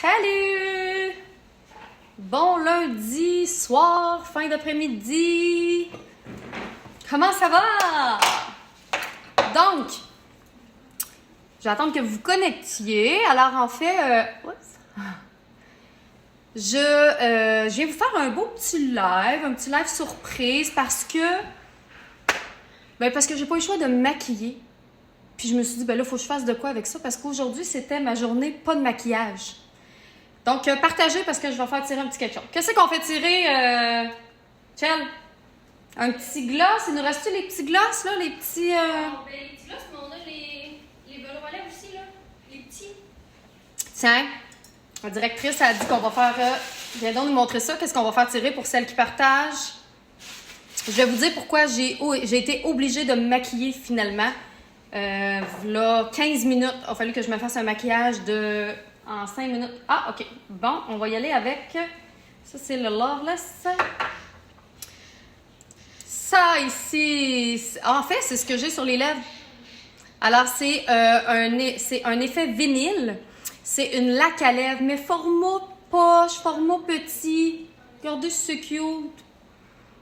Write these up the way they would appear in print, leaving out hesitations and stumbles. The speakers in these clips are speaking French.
Salut! Bon lundi soir, fin d'après-midi. Comment ça va? Donc, j'attends que vous vous connectiez. Alors en fait, je viens vous faire un beau petit live surprise parce que j'ai pas eu le choix de me maquiller. Puis je me suis dit, là, il faut que je fasse de quoi avec ça parce qu'aujourd'hui, c'était ma journée pas de maquillage. Donc, partagez parce que je vais faire tirer un petit quelque chose. Qu'est-ce qu'on fait tirer, Chel? Un petit gloss? Il nous reste-tu les petits gloss, là? Les petits... les petits gloss, mais on a les velours à lèvres aussi, là. Les petits. Tiens, la directrice a dit qu'on va faire... viens donc nous montrer ça. Qu'est-ce qu'on va faire tirer pour celles qui partagent? Je vais vous dire pourquoi j'ai été obligée de me maquiller finalement. Là, 15 minutes, il a fallu que je me fasse un maquillage en 5 minutes. Ah, OK. Bon, on va y aller avec... Ça, c'est le Loveless. Ça, ici... En fait, c'est ce que j'ai sur les lèvres. Alors, c'est un effet vinyle. C'est une laque à lèvres, mais format poche, format petit. Regardez, c'est cute.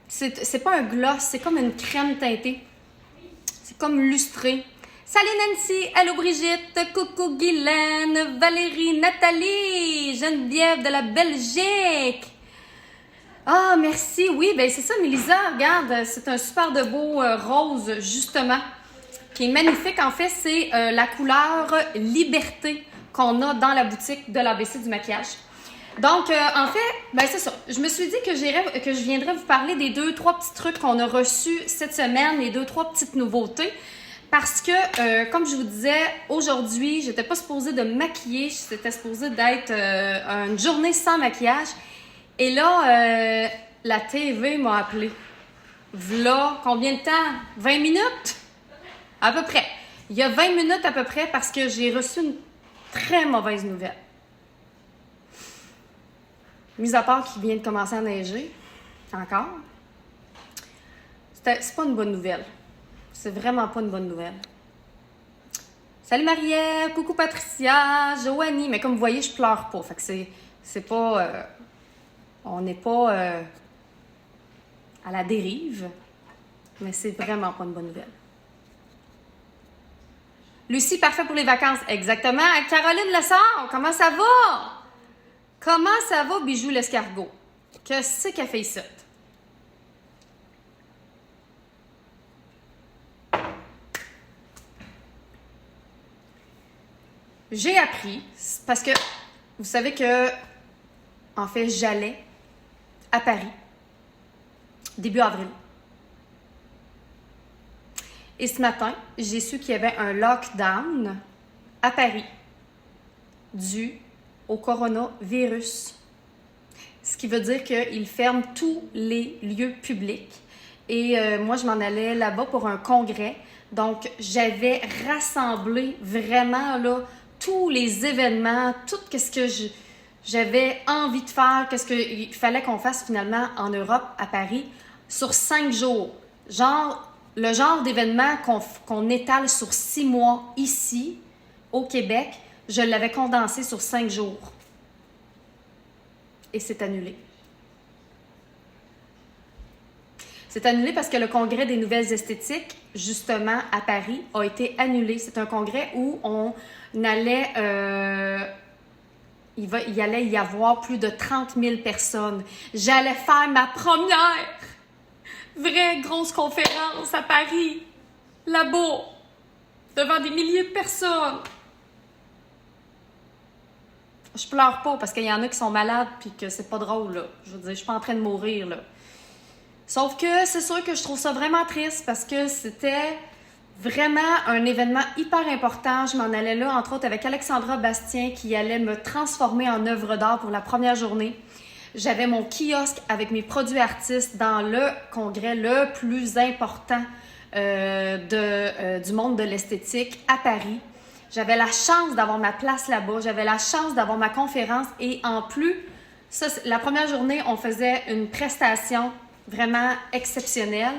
C'est pas un gloss, c'est comme une crème teintée. C'est comme lustré. Salut Nancy, allô Brigitte, coucou Guylaine, Valérie, Nathalie, Geneviève de la Belgique. Ah, merci, oui, c'est ça Mélisa, regarde, c'est un super de beau rose, justement, qui est magnifique. En fait, c'est la couleur Liberté qu'on a dans la boutique de l'ABC du maquillage. Donc, en fait, c'est ça. Je me suis dit que je viendrais vous parler des 2-3 petits trucs qu'on a reçus cette semaine, les 2-3 petites nouveautés. Parce que, comme je vous disais, aujourd'hui, j'étais pas supposée de me maquiller, c'était supposée d'être une journée sans maquillage. Et là, la TV m'a appelée. V'là, combien de temps? 20 minutes? À peu près. Il y a 20 minutes à peu près parce que j'ai reçu une très mauvaise nouvelle. Mis à part qu'il vient de commencer à neiger, encore, c'est pas une bonne nouvelle. C'est vraiment pas une bonne nouvelle. Salut Marie-Ève, coucou Patricia, Joanie. Mais comme vous voyez, je pleure pas. Fait que c'est pas... on n'est pas à la dérive. Mais c'est vraiment pas une bonne nouvelle. Lucie, parfait pour les vacances. Exactement. Caroline Lessard, comment ça va? Comment ça va, Bijou l'escargot? Qu'est-ce qu'elle fait ici? J'ai appris, parce que vous savez que, en fait, j'allais à Paris, début avril. Et ce matin, j'ai su qu'il y avait un lockdown à Paris dû au coronavirus. Ce qui veut dire qu'ils ferment tous les lieux publics. Et moi, je m'en allais là-bas pour un congrès. Donc, j'avais rassemblé vraiment, là, tous les événements, tout ce que j'avais envie de faire, qu'est-ce qu'il fallait qu'on fasse finalement en Europe, à Paris, sur 5 jours. Le genre d'événement qu'on étale sur 6 mois ici, au Québec, je l'avais condensé sur 5 jours. Et c'est annulé. C'est annulé parce que le congrès des nouvelles esthétiques, justement, à Paris, a été annulé. C'est un congrès où on allait... il allait y avoir plus de 30 000 personnes. J'allais faire ma première vraie grosse conférence à Paris, là-bas, devant des milliers de personnes. Je pleure pas parce qu'il y en a qui sont malades puis que c'est pas drôle, là. Je veux dire, je suis pas en train de mourir, là. Sauf que c'est sûr que je trouve ça vraiment triste parce que c'était vraiment un événement hyper important. Je m'en allais là, entre autres, avec Alexandra Bastien qui allait me transformer en œuvre d'art pour la première journée. J'avais mon kiosque avec mes produits artistes dans le congrès le plus important du monde de l'esthétique à Paris. J'avais la chance d'avoir ma place là-bas. J'avais la chance d'avoir ma conférence. Et en plus, la première journée, on faisait une prestation vraiment exceptionnelle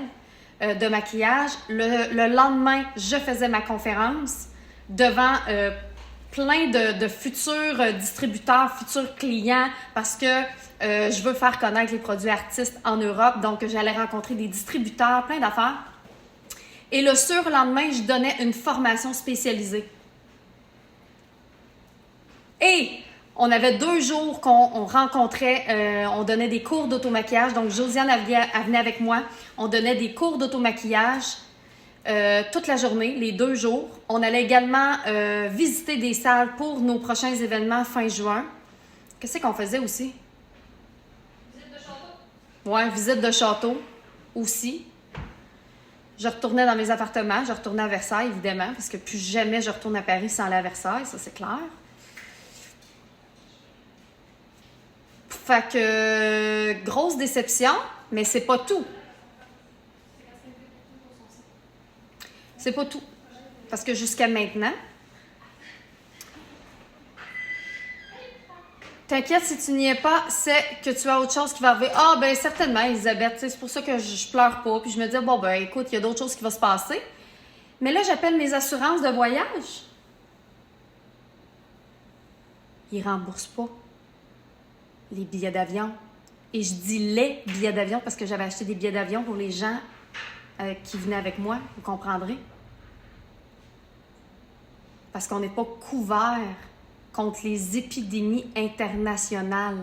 de maquillage. Le lendemain, je faisais ma conférence devant plein de futurs distributeurs, futurs clients, parce que je veux faire connaître les produits artistes en Europe. Donc, j'allais rencontrer des distributeurs, plein d'affaires. Et le surlendemain, je donnais une formation spécialisée. Et on avait 2 jours qu'on rencontrait, on donnait des cours d'automaquillage. Donc, Josiane, elle venait avec moi. On donnait des cours d'automaquillage toute la journée, les 2 jours. On allait également visiter des salles pour nos prochains événements fin juin. Qu'est-ce qu'on faisait aussi? Visite de château. Ouais, visite de château aussi. Je retournais dans mes appartements, je retournais à Versailles, évidemment, parce que plus jamais je retourne à Paris sans aller à Versailles, ça c'est clair. Fait que, grosse déception, mais c'est pas tout. C'est pas tout. Parce que jusqu'à maintenant, t'inquiète, si tu n'y es pas, c'est que tu as autre chose qui va arriver. Ah, ben certainement, Elisabeth, c'est pour ça que je pleure pas. Puis je me dis, bon, ben écoute, il y a d'autres choses qui vont se passer. Mais là, j'appelle mes assurances de voyage. Ils remboursent pas les billets d'avion. Et je dis les billets d'avion parce que j'avais acheté des billets d'avion pour les gens qui venaient avec moi, vous comprendrez. Parce qu'on n'est pas couvert contre les épidémies internationales.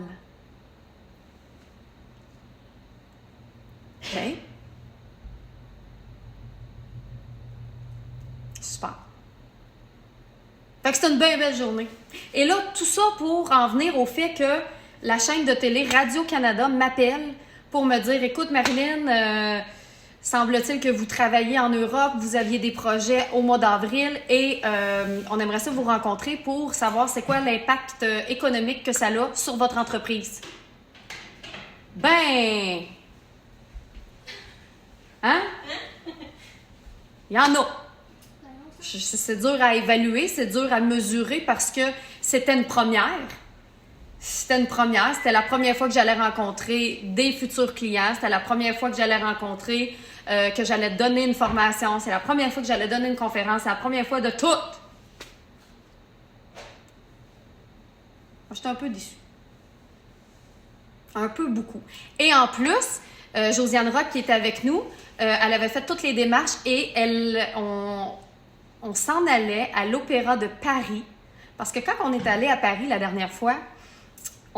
OK? Super. Fait que c'est une bien belle journée. Et là, tout ça pour en venir au fait que la chaîne de télé Radio-Canada m'appelle pour me dire « Écoute, Marilyn, semble-t-il que vous travaillez en Europe, vous aviez des projets au mois d'avril et on aimerait ça vous rencontrer pour savoir c'est quoi l'impact économique que ça a sur votre entreprise. » Ben! Hein? Il y en a. C'est dur à évaluer, c'est dur à mesurer parce que c'était une première. C'était une première. C'était la première fois que j'allais rencontrer des futurs clients. C'était la première fois que j'allais rencontrer, que j'allais donner une formation. C'est la première fois que j'allais donner une conférence. C'est la première fois de tout. Moi, j'étais un peu déçue. Un peu beaucoup. Et en plus, Josiane Rock qui était avec nous, elle avait fait toutes les démarches et on s'en allait à l'Opéra de Paris. Parce que quand on est allé à Paris la dernière fois,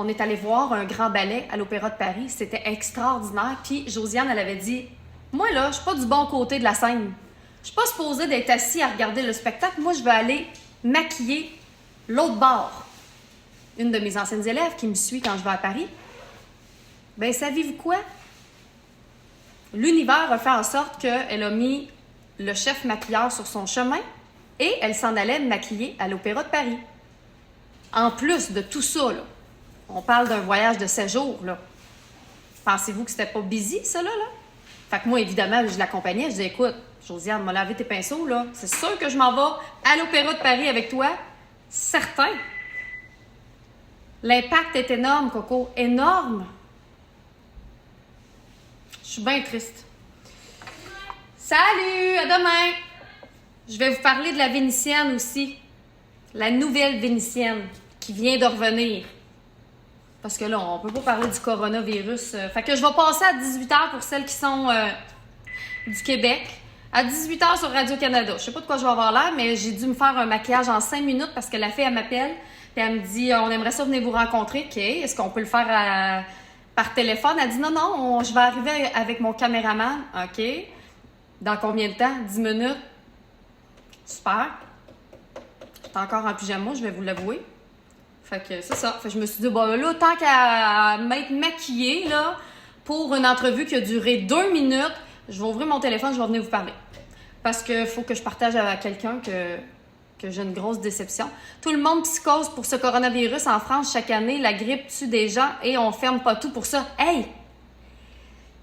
on est allé voir un grand ballet à l'Opéra de Paris. C'était extraordinaire. Puis Josiane, elle avait dit, moi là, je suis pas du bon côté de la scène. Je suis pas supposée d'être assise à regarder le spectacle. Moi, je vais aller maquiller l'autre bord. Une de mes anciennes élèves qui me suit quand je vais à Paris. Ben, savez-vous quoi? L'univers a fait en sorte qu'elle a mis le chef maquilleur sur son chemin et elle s'en allait maquiller à l'Opéra de Paris. En plus de tout ça, là, on parle d'un voyage de 7 jours, là. Pensez-vous que c'était pas busy, ça, là? Fait que moi, évidemment, je l'accompagnais. Je disais, écoute, Josiane, m'a lavé tes pinceaux, là. C'est sûr que je m'en vais à l'Opéra de Paris avec toi. Certain. L'impact est énorme, Coco. Énorme. Je suis bien triste. Salut! À demain! Je vais vous parler de la Vénitienne aussi. La nouvelle Vénitienne qui vient de revenir. Parce que là, on peut pas parler du coronavirus. Fait que je vais passer à 18h pour celles qui sont du Québec. À 18h sur Radio-Canada. Je sais pas de quoi je vais avoir l'air, mais j'ai dû me faire un maquillage en 5 minutes parce que la fille, elle m'appelle. Puis elle me dit, on aimerait ça venir vous rencontrer. OK, est-ce qu'on peut le faire par téléphone? Elle dit, non, je vais arriver avec mon caméraman. OK. Dans combien de temps? 10 minutes. Super. J'étais encore en pyjama, je vais vous l'avouer. Fait que c'est ça. Fait que je me suis dit, bon là, tant qu'à m'être maquillée, là, pour une entrevue qui a duré 2 minutes, je vais ouvrir mon téléphone, je vais venir vous parler. Parce qu'il faut que je partage avec quelqu'un que j'ai une grosse déception. Tout le monde psychose pour ce coronavirus en France chaque année. La grippe tue des gens et on ferme pas tout pour ça. Hey!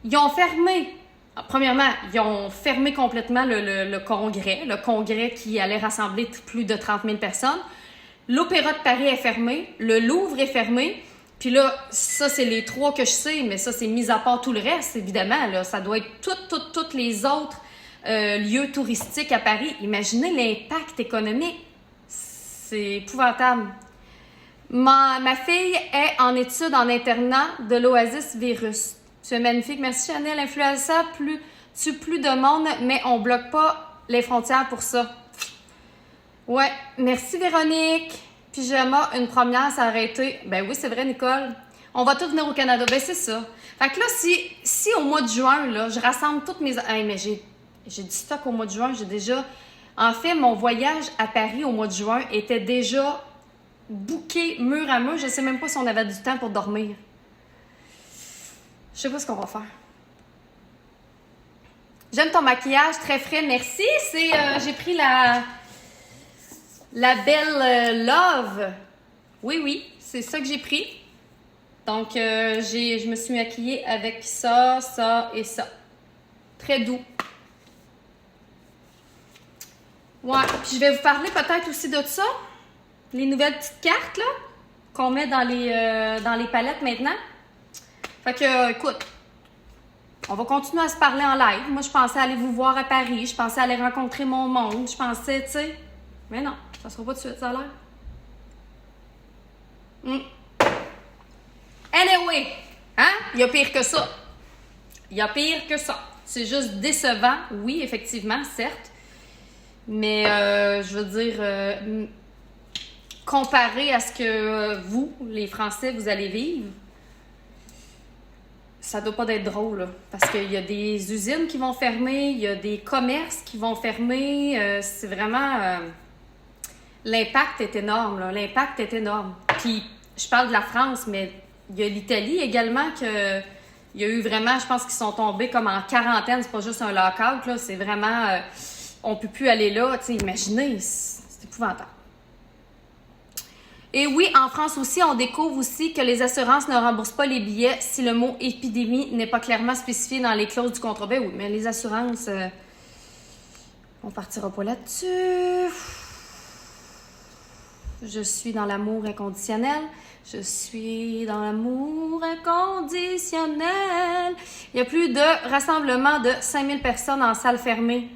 Ils ont fermé. Premièrement, ils ont fermé complètement le congrès qui allait rassembler plus de 30 000 personnes. L'Opéra de Paris est fermé, le Louvre est fermé, puis là, ça, c'est les 3 que je sais, mais ça, c'est mis à part tout le reste, évidemment. Là, ça doit être tous les autres lieux touristiques à Paris. Imaginez l'impact économique. C'est épouvantable. Ma fille est en études en internat de l'Oasis Virus. Tu es magnifique. Merci Chanel. L'influenza tue plus de monde, mais on bloque pas les frontières pour ça. Ouais. Merci Véronique. Pyjama, une première, ça aurait été... Ben oui, c'est vrai Nicole. On va tous venir au Canada. Ben c'est ça. Fait que là, si au mois de juin, là, je rassemble toutes mes... Hey, mais j'ai du stock au mois de juin. J'ai déjà... En fait, mon voyage à Paris au mois de juin était déjà booké mur à mur. Je sais même pas si on avait du temps pour dormir. Je sais pas ce qu'on va faire. J'aime ton maquillage, très frais. Merci. J'ai pris la belle Love. Oui, c'est ça que j'ai pris. Donc, je me suis maquillée avec ça, ça et ça. Très doux. Ouais, puis je vais vous parler peut-être aussi de ça. Les nouvelles petites cartes, là, qu'on met dans les palettes maintenant. Fait que, écoute, on va continuer à se parler en live. Moi, je pensais aller vous voir à Paris. Je pensais aller rencontrer mon monde. Je pensais, tu sais... Mais non, ça sera pas de suite, ça a l'air. Anyway, hein? Il y a pire que ça. Il y a pire que ça. C'est juste décevant, oui, effectivement, certes. Mais, je veux dire, comparé à ce que vous, les Français, vous allez vivre, ça doit pas être drôle, là. Parce qu'il y a des usines qui vont fermer, il y a des commerces qui vont fermer. C'est vraiment... l'impact est énorme, là. L'impact est énorme. Puis, je parle de la France, mais il y a l'Italie également que... Il y a eu vraiment, je pense qu'ils sont tombés comme en quarantaine. C'est pas juste un lockout, là. C'est vraiment... on peut plus aller là. Tu sais, imaginez, c'est épouvantable. Et oui, en France aussi, on découvre aussi que les assurances ne remboursent pas les billets si le mot épidémie n'est pas clairement spécifié dans les clauses du contrat. Ben oui, mais les assurances, on partira pas là-dessus. Je suis dans l'amour inconditionnel. Je suis dans l'amour inconditionnel. Il y a plus de rassemblement de 5000 personnes en salle fermée.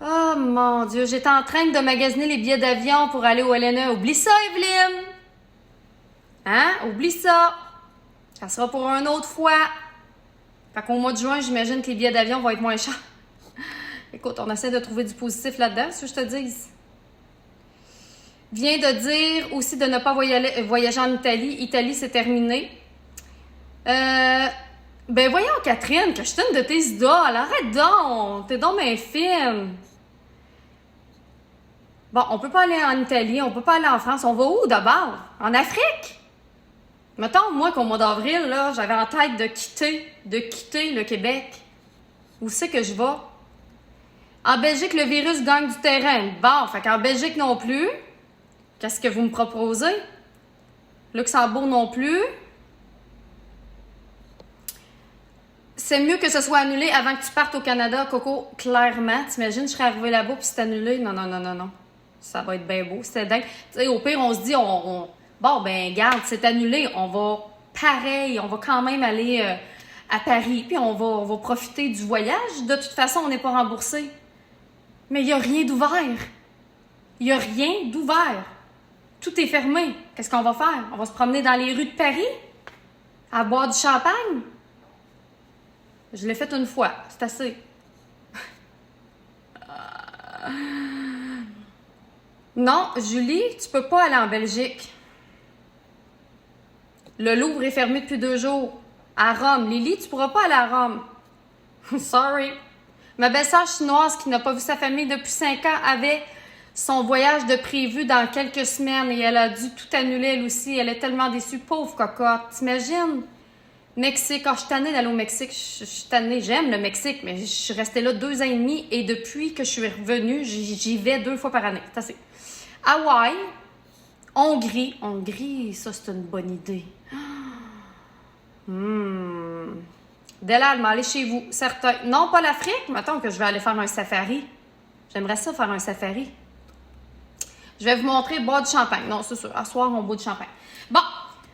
Oh mon Dieu, j'étais en train de magasiner les billets d'avion pour aller au LNE. Oublie ça, Evelyne! Hein? Oublie ça! Ça sera pour une autre fois. Fait qu'au mois de juin, j'imagine que les billets d'avion vont être moins chers. Écoute, on essaie de trouver du positif là-dedans, si je te dise. Vient de dire aussi de ne pas voyager en Italie. Italie, c'est terminé. Ben voyons, Catherine, que je t'aime de tes idoles. Arrête donc! T'es donc bien fine. Bon, on peut pas aller en Italie, on peut pas aller en France. On va où d'abord? En Afrique? Mettons, moi, qu'au mois d'avril, là, j'avais en tête de quitter le Québec. Où c'est que je vais? En Belgique, le virus gagne du terrain. Bon, fait qu'en Belgique non plus. Qu'est-ce que vous me proposez? Luxembourg non plus. C'est mieux que ce soit annulé avant que tu partes au Canada, Coco, clairement. T'imagines, je serais arrivée là-bas puis c'est annulé? Non. Ça va être bien beau, c'est dingue. Tu sais, au pire, on se dit, bon, ben, garde, c'est annulé. On va quand même aller à Paris puis on va profiter du voyage. De toute façon, on n'est pas remboursé. Mais il n'y a rien d'ouvert. Il n'y a rien d'ouvert. Tout est fermé. Qu'est-ce qu'on va faire? On va se promener dans les rues de Paris? À boire du champagne? Je l'ai fait une fois. C'est assez. Non, Julie, tu peux pas aller en Belgique. Le Louvre est fermé depuis 2 jours. À Rome. Lily, tu pourras pas aller à Rome. Sorry. Ma belle-sœur chinoise qui n'a pas vu sa famille depuis 5 ans avait son voyage de prévu dans quelques semaines et elle a dû tout annuler elle aussi. Elle est tellement déçue. Pauvre cocotte. T'imagines? Mexique. Je suis tannée d'aller au Mexique. Je suis tannée. J'aime le Mexique, mais je suis restée là 2 ans et demi et depuis que je suis revenue, j'y vais 2 fois par année. C'est assez. Hawaï. Hongrie. Hongrie, ça, c'est une bonne idée. Delal, mais allez chez vous. Certains. Non, pas l'Afrique. Mettons que je vais aller faire un safari. J'aimerais ça faire un safari. Je vais vous montrer boire du champagne. Non, c'est sûr. À soir, on boit du champagne. Bon,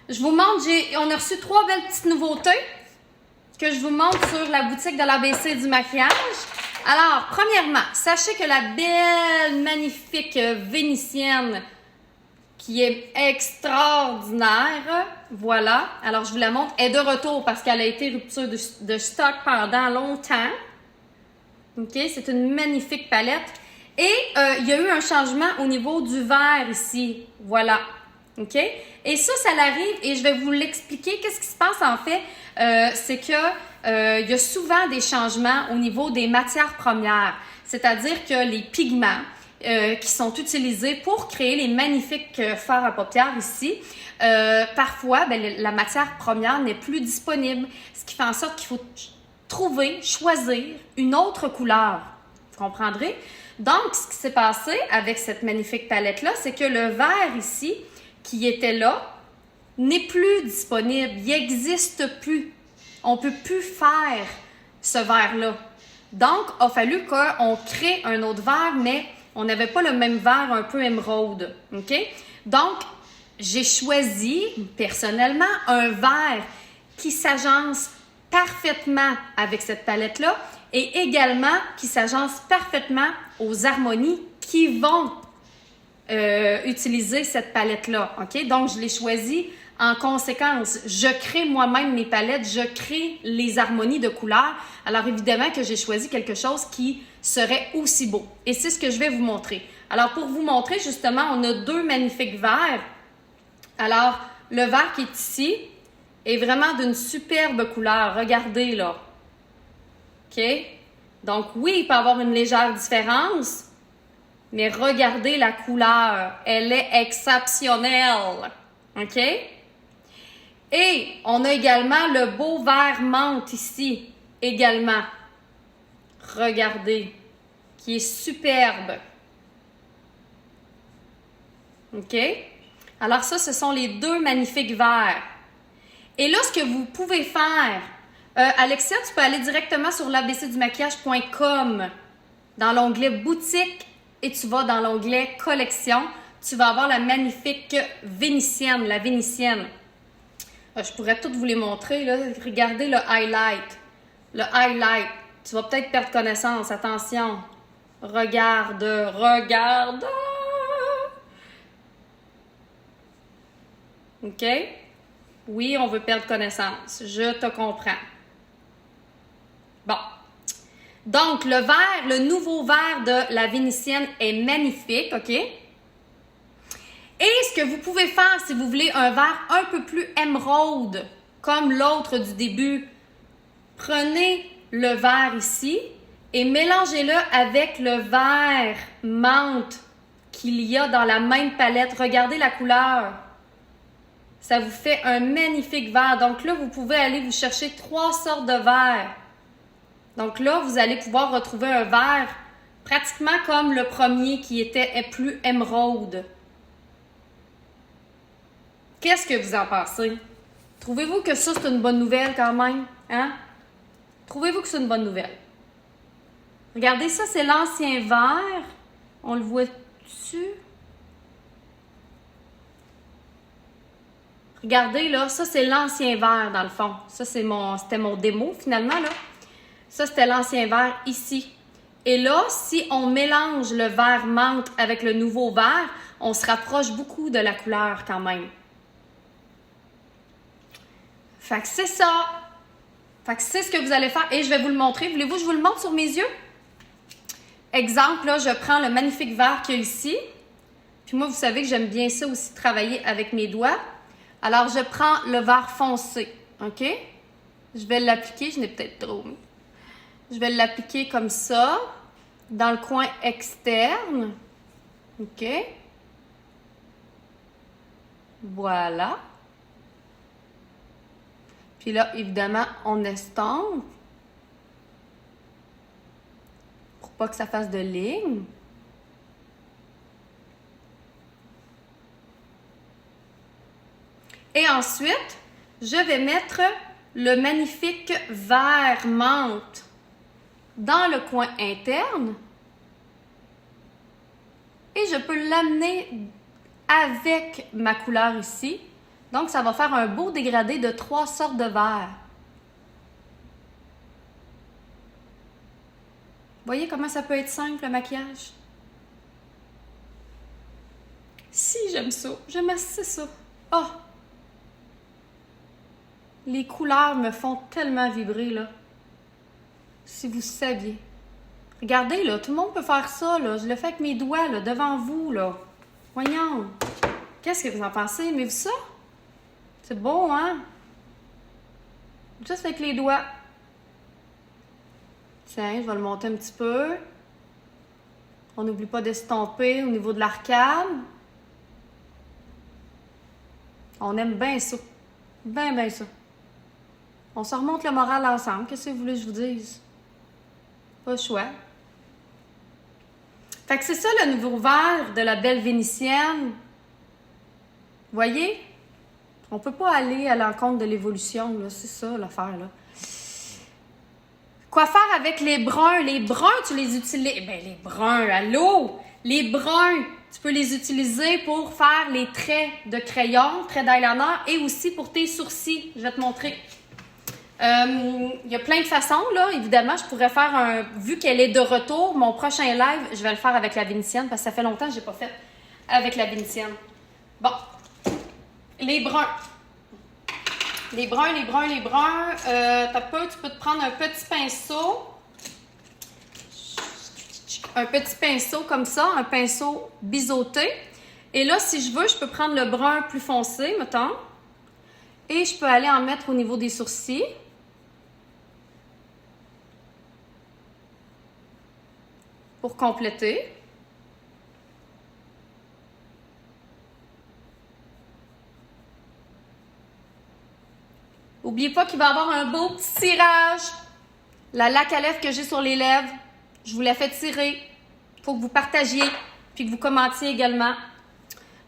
je vous montre. On a reçu 3 belles petites nouveautés que je vous montre sur la boutique de l'ABC du maquillage. Alors, premièrement, sachez que la belle, magnifique vénitienne qui est extraordinaire, voilà, alors je vous la montre, est de retour parce qu'elle a été rupture de stock pendant longtemps. OK, c'est une magnifique palette. Et il y a eu un changement au niveau du verre ici, voilà. OK? Et ça l'arrive et je vais vous l'expliquer. Qu'est-ce qui se passe en fait? C'est que il y a souvent des changements au niveau des matières premières. C'est-à-dire que les pigments qui sont utilisés pour créer les magnifiques fards à paupières ici, parfois, la matière première n'est plus disponible. Ce qui fait en sorte qu'il faut choisir une autre couleur. Vous comprendrez? Donc, ce qui s'est passé avec cette magnifique palette-là, c'est que le vert ici, qui était là, n'est plus disponible. Il n'existe plus. On ne peut plus faire ce vert-là. Donc, il a fallu qu'on crée un autre vert, mais on n'avait pas le même vert un peu émeraude. OK? Donc, j'ai choisi, personnellement, un vert qui s'agence parfaitement avec cette palette-là et également qui s'agence parfaitement aux harmonies qui vont utiliser cette palette-là. OK? Donc, je l'ai choisi en conséquence. Je crée moi-même mes palettes, je crée les harmonies de couleurs. Alors, évidemment que j'ai choisi quelque chose qui serait aussi beau. Et c'est ce que je vais vous montrer. Alors, pour vous montrer, justement, on a deux magnifiques verres. Alors, le vert qui est ici est vraiment d'une superbe couleur. Regardez, là. OK? Donc, oui, il peut y avoir une légère différence, mais regardez la couleur. Elle est exceptionnelle. OK? Et on a également le beau vert menthe ici, également. Regardez, qui est superbe. OK? Alors ça, ce sont les deux magnifiques verres. Et là, ce que vous pouvez faire, Alexia, tu peux aller directement sur l'abcdumaquillage.com dans l'onglet boutique et tu vas dans l'onglet collection. Tu vas avoir la magnifique vénitienne, la vénitienne. Je pourrais toutes vous les montrer, là. Regardez le highlight. Le highlight. Tu vas peut-être perdre connaissance. Attention. Regarde, regarde. OK? Oui, on veut perdre connaissance. Je te comprends. Bon. Donc, le vert, le nouveau vert de la vénitienne est magnifique, OK? Et ce que vous pouvez faire, si vous voulez un vert un peu plus émeraude, comme l'autre du début, prenez le vert ici et mélangez-le avec le vert menthe qu'il y a dans la même palette. Regardez la couleur. Ça vous fait un magnifique vert. Donc là, vous pouvez aller vous chercher 3 sortes de verts. Donc là, vous allez pouvoir retrouver un vert pratiquement comme le premier qui était plus émeraude. Qu'est-ce que vous en pensez? Trouvez-vous que ça, c'est une bonne nouvelle quand même? Hein? Trouvez-vous que c'est une bonne nouvelle? Regardez, ça, c'est l'ancien vert. On le voit dessus. Regardez, là, ça, c'est l'ancien vert, dans le fond. Ça, c'était mon démo, finalement, là. Ça, c'était l'ancien vert ici. Et là, si on mélange le vert menthe avec le nouveau vert, on se rapproche beaucoup de la couleur quand même. Fait que c'est ça. Fait que c'est ce que vous allez faire. Et je vais vous le montrer. Voulez-vous que je vous le montre sur mes yeux? Exemple, là, je prends le magnifique vert qu'il y a ici. Puis moi, vous savez que j'aime bien ça aussi, travailler avec mes doigts. Alors, je prends le vert foncé. OK? Je vais l'appliquer. Je n'ai peut-être trop mis. Je vais l'appliquer comme ça, dans le coin externe. OK? Voilà. Puis là, évidemment, on estompe pour pas que ça fasse de lignes. Et ensuite, je vais mettre le magnifique vert menthe dans le coin interne. Et je peux l'amener avec ma couleur ici. Donc, ça va faire un beau dégradé de 3 sortes de verts. Voyez comment ça peut être simple, le maquillage? Si, j'aime ça. J'aime assez ça. Oh! Les couleurs me font tellement vibrer, là. Si vous saviez. Regardez, là, tout le monde peut faire ça, là. Je le fais avec mes doigts, là, devant vous, là. Voyons. Qu'est-ce que vous en pensez? Mais vous ça? C'est beau, hein? Juste avec les doigts. Tiens, je vais le monter un petit peu. On n'oublie pas d'estomper au niveau de l'arcade. On aime bien ça. Bien, bien ça. On se remonte le moral ensemble. Qu'est-ce que vous voulez que je vous dise? Pas le choix. Fait que c'est ça le nouveau verre de la belle Vénitienne. Voyez? On peut pas aller à l'encontre de l'évolution, là. C'est ça l'affaire, là. Quoi faire avec les bruns? Les bruns, tu les utilises... Ben, les bruns, allô? Les bruns, tu peux les utiliser pour faire les traits de crayon, traits d'eyeliner et aussi pour tes sourcils. Je vais te montrer. Il y a plein de façons, là. Évidemment, je pourrais faire un... Vu qu'elle est de retour, mon prochain live, je vais le faire avec la Vénitienne parce que ça fait longtemps que je n'ai pas fait avec la Vénitienne. Bon. Les bruns. Les bruns. Tu peux te prendre un petit pinceau. Un petit pinceau comme ça, un pinceau biseauté. Et là, si je veux, je peux prendre le brun plus foncé, mettons. Et je peux aller en mettre au niveau des sourcils. Pour compléter. N'oubliez pas qu'il va y avoir un beau petit tirage. La laque à lèvres que j'ai sur les lèvres, je vous la fais tirer. Il faut que vous partagiez, puis que vous commentiez également.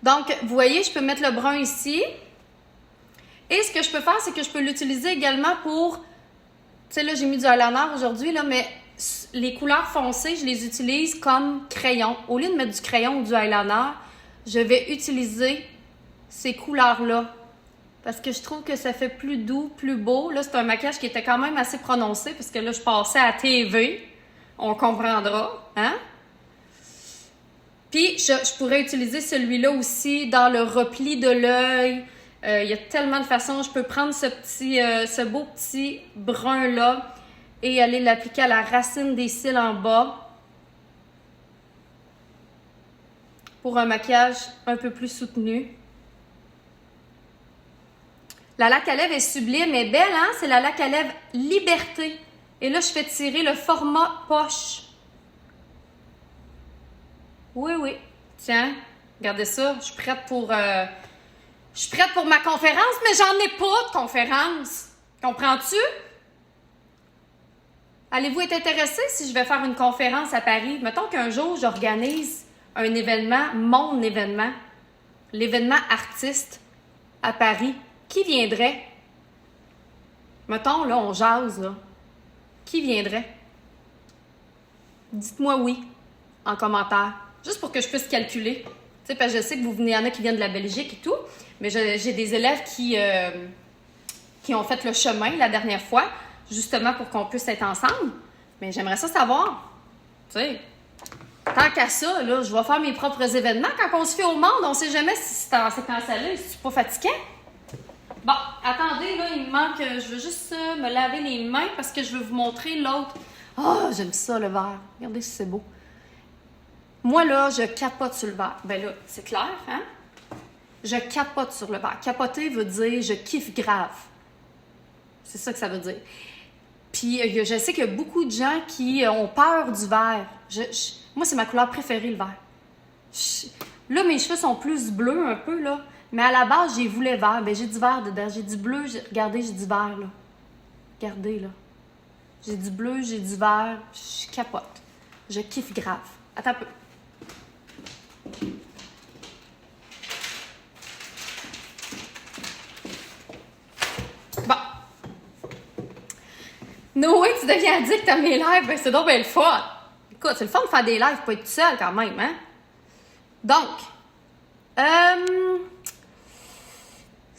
Donc, vous voyez, je peux mettre le brun ici. Et ce que je peux faire, c'est que je peux l'utiliser également pour... Tu sais, là, j'ai mis du eyeliner aujourd'hui, là, mais les couleurs foncées, je les utilise comme crayon. Au lieu de mettre du crayon ou du eyeliner, je vais utiliser ces couleurs-là. Parce que je trouve que ça fait plus doux, plus beau. Là, c'est un maquillage qui était quand même assez prononcé, parce que là, je passais à la TV. On comprendra, hein? Puis, je pourrais utiliser celui-là aussi dans le repli de l'œil. Il y a tellement de façons. Je peux prendre ce beau petit brun-là et aller l'appliquer à la racine des cils en bas pour un maquillage un peu plus soutenu. La laque à lèvres est sublime et belle, hein? C'est la laque à lèvres Liberté. Et là, je fais tirer le format poche. Oui, oui. Tiens, regardez ça. Je suis prête pour ma conférence, mais j'en ai pas de conférence. Comprends-tu? Allez-vous être intéressé si je vais faire une conférence à Paris? Mettons qu'un jour, j'organise un événement, mon événement, l'événement artiste à Paris. Qui viendrait? Mettons, là, on jase, là. Qui viendrait? Dites-moi oui en commentaire. Juste pour que je puisse calculer. Tu sais, parce que je sais que il y en a qui viennent de la Belgique et tout, mais j'ai des élèves qui ont fait le chemin la dernière fois, justement pour qu'on puisse être ensemble. Mais j'aimerais ça savoir. Tu sais, tant qu'à ça, là, je vais faire mes propres événements. Quand on se fait au monde, on sait jamais si c'est cancellé, si c'est pas fatiguant. Bon, attendez, là, il me manque... Je veux juste me laver les mains parce que je veux vous montrer l'autre. Ah, j'aime ça, le verre. Regardez si c'est beau. Moi, là, je capote sur le verre. Ben là, c'est clair, hein? Je capote sur le verre. Capoter veut dire je kiffe grave. C'est ça que ça veut dire. Puis, je sais qu'il y a beaucoup de gens qui ont peur du vert. Moi, c'est ma couleur préférée, le vert. Là, mes cheveux sont plus bleus un peu, là. Mais à la base, j'ai voulu vert. Ben, j'ai du vert dedans. J'ai du bleu. Regardez, j'ai du vert, là. Regardez, là. J'ai du bleu, j'ai du vert. Je capote. Je kiffe grave. Attends un peu. Bon. Noé, tu deviens addict à mes lives. Ben, c'est donc bien le fun. Écoute, c'est le fun de faire des lives pour être tout seul quand même, hein? Donc,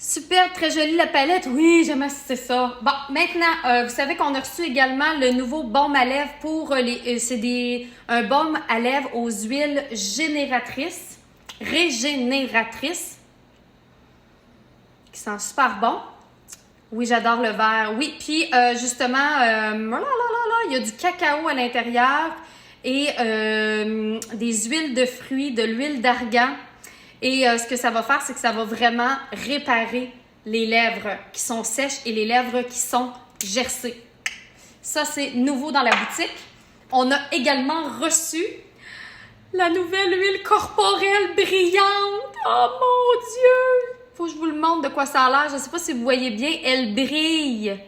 Super, très jolie la palette. Oui, j'aime assez ça. Bon, maintenant, vous savez qu'on a reçu également le nouveau baume à lèvres pour un baume à lèvres aux huiles régénératrices, qui sent super bon. Oui, j'adore le vert. Oui, puis justement, il y a du cacao à l'intérieur et des huiles de fruits, de l'huile d'argan. Et ce que ça va faire, c'est que ça va vraiment réparer les lèvres qui sont sèches et les lèvres qui sont gercées. Ça, c'est nouveau dans la boutique. On a également reçu la nouvelle huile corporelle brillante. Oh mon Dieu! Faut que je vous le montre de quoi ça a l'air. Je ne sais pas si vous voyez bien. Elle brille.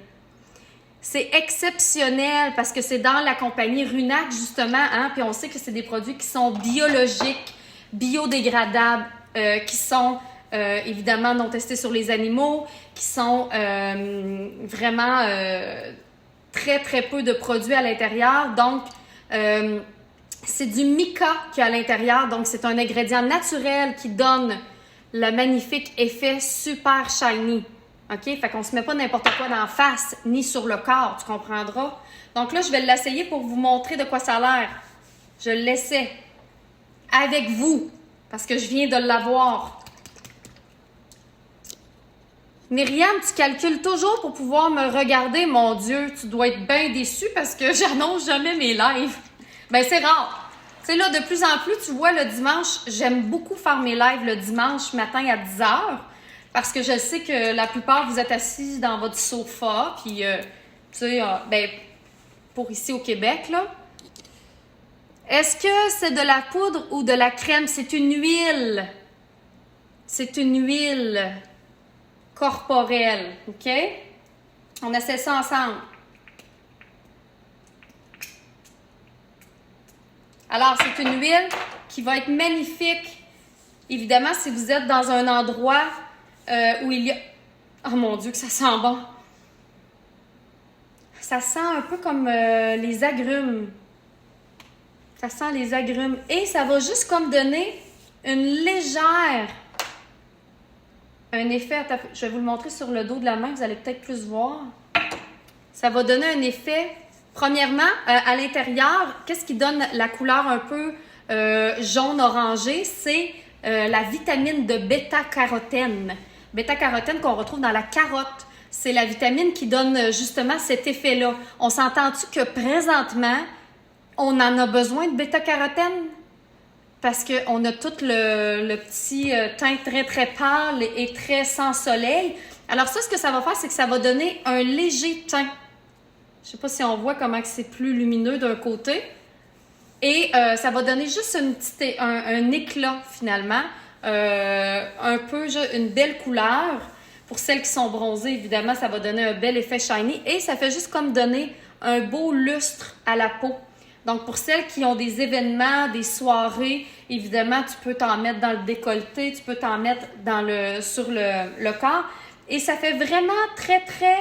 C'est exceptionnel parce que c'est dans la compagnie Runac, justement. Hein? Puis on sait que c'est des produits qui sont biologiques, biodégradables, qui sont évidemment non testés sur les animaux, qui sont vraiment très, très peu de produits à l'intérieur. Donc, c'est du mica qui est à l'intérieur. Donc, c'est un ingrédient naturel qui donne le magnifique effet super shiny. OK? Fait qu'on se met pas n'importe quoi dans la face ni sur le corps, tu comprendras. Donc là, je vais l'essayer pour vous montrer de quoi ça a l'air. Je l'essaie avec vous parce que je viens de l'avoir. Myriam, tu calcules toujours pour pouvoir me regarder. Mon Dieu, tu dois être bien déçue parce que j'annonce jamais mes lives. Ben, c'est rare. Tu sais, là, de plus en plus, tu vois, le dimanche, j'aime beaucoup faire mes lives le dimanche matin à 10h parce que je sais que la plupart, vous êtes assis dans votre sofa, puis, tu sais, ben, pour ici au Québec, là. Est-ce que c'est de la poudre ou de la crème? C'est une huile. C'est une huile corporelle, OK? On essaie ça ensemble. Alors, c'est une huile qui va être magnifique. Évidemment, si vous êtes dans un endroit où il y a... Oh mon Dieu, que ça sent bon! Ça sent un peu comme les agrumes. Ça sent les agrumes. Et ça va juste comme donner une légère... Un effet... Je vais vous le montrer sur le dos de la main, vous allez peut-être plus voir. Ça va donner un effet... Premièrement, à l'intérieur, qu'est-ce qui donne la couleur un peu jaune-orangé? C'est la vitamine de bêta-carotène. Bêta-carotène qu'on retrouve dans la carotte. C'est la vitamine qui donne justement cet effet-là. On s'entend-tu que présentement, on en a besoin de bêta-carotène? Parce qu'on a tout le petit teint très, très pâle et très sans soleil. Alors ça, ce que ça va faire, c'est que ça va donner un léger teint. Je ne sais pas si on voit comment c'est plus lumineux d'un côté. Et ça va donner juste un éclat, finalement. Un peu, une belle couleur. Pour celles qui sont bronzées, évidemment, ça va donner un bel effet shiny. Et ça fait juste comme donner un beau lustre à la peau. Donc, pour celles qui ont des événements, des soirées, évidemment, tu peux t'en mettre dans le décolleté, tu peux t'en mettre sur le corps. Et ça fait vraiment très, très...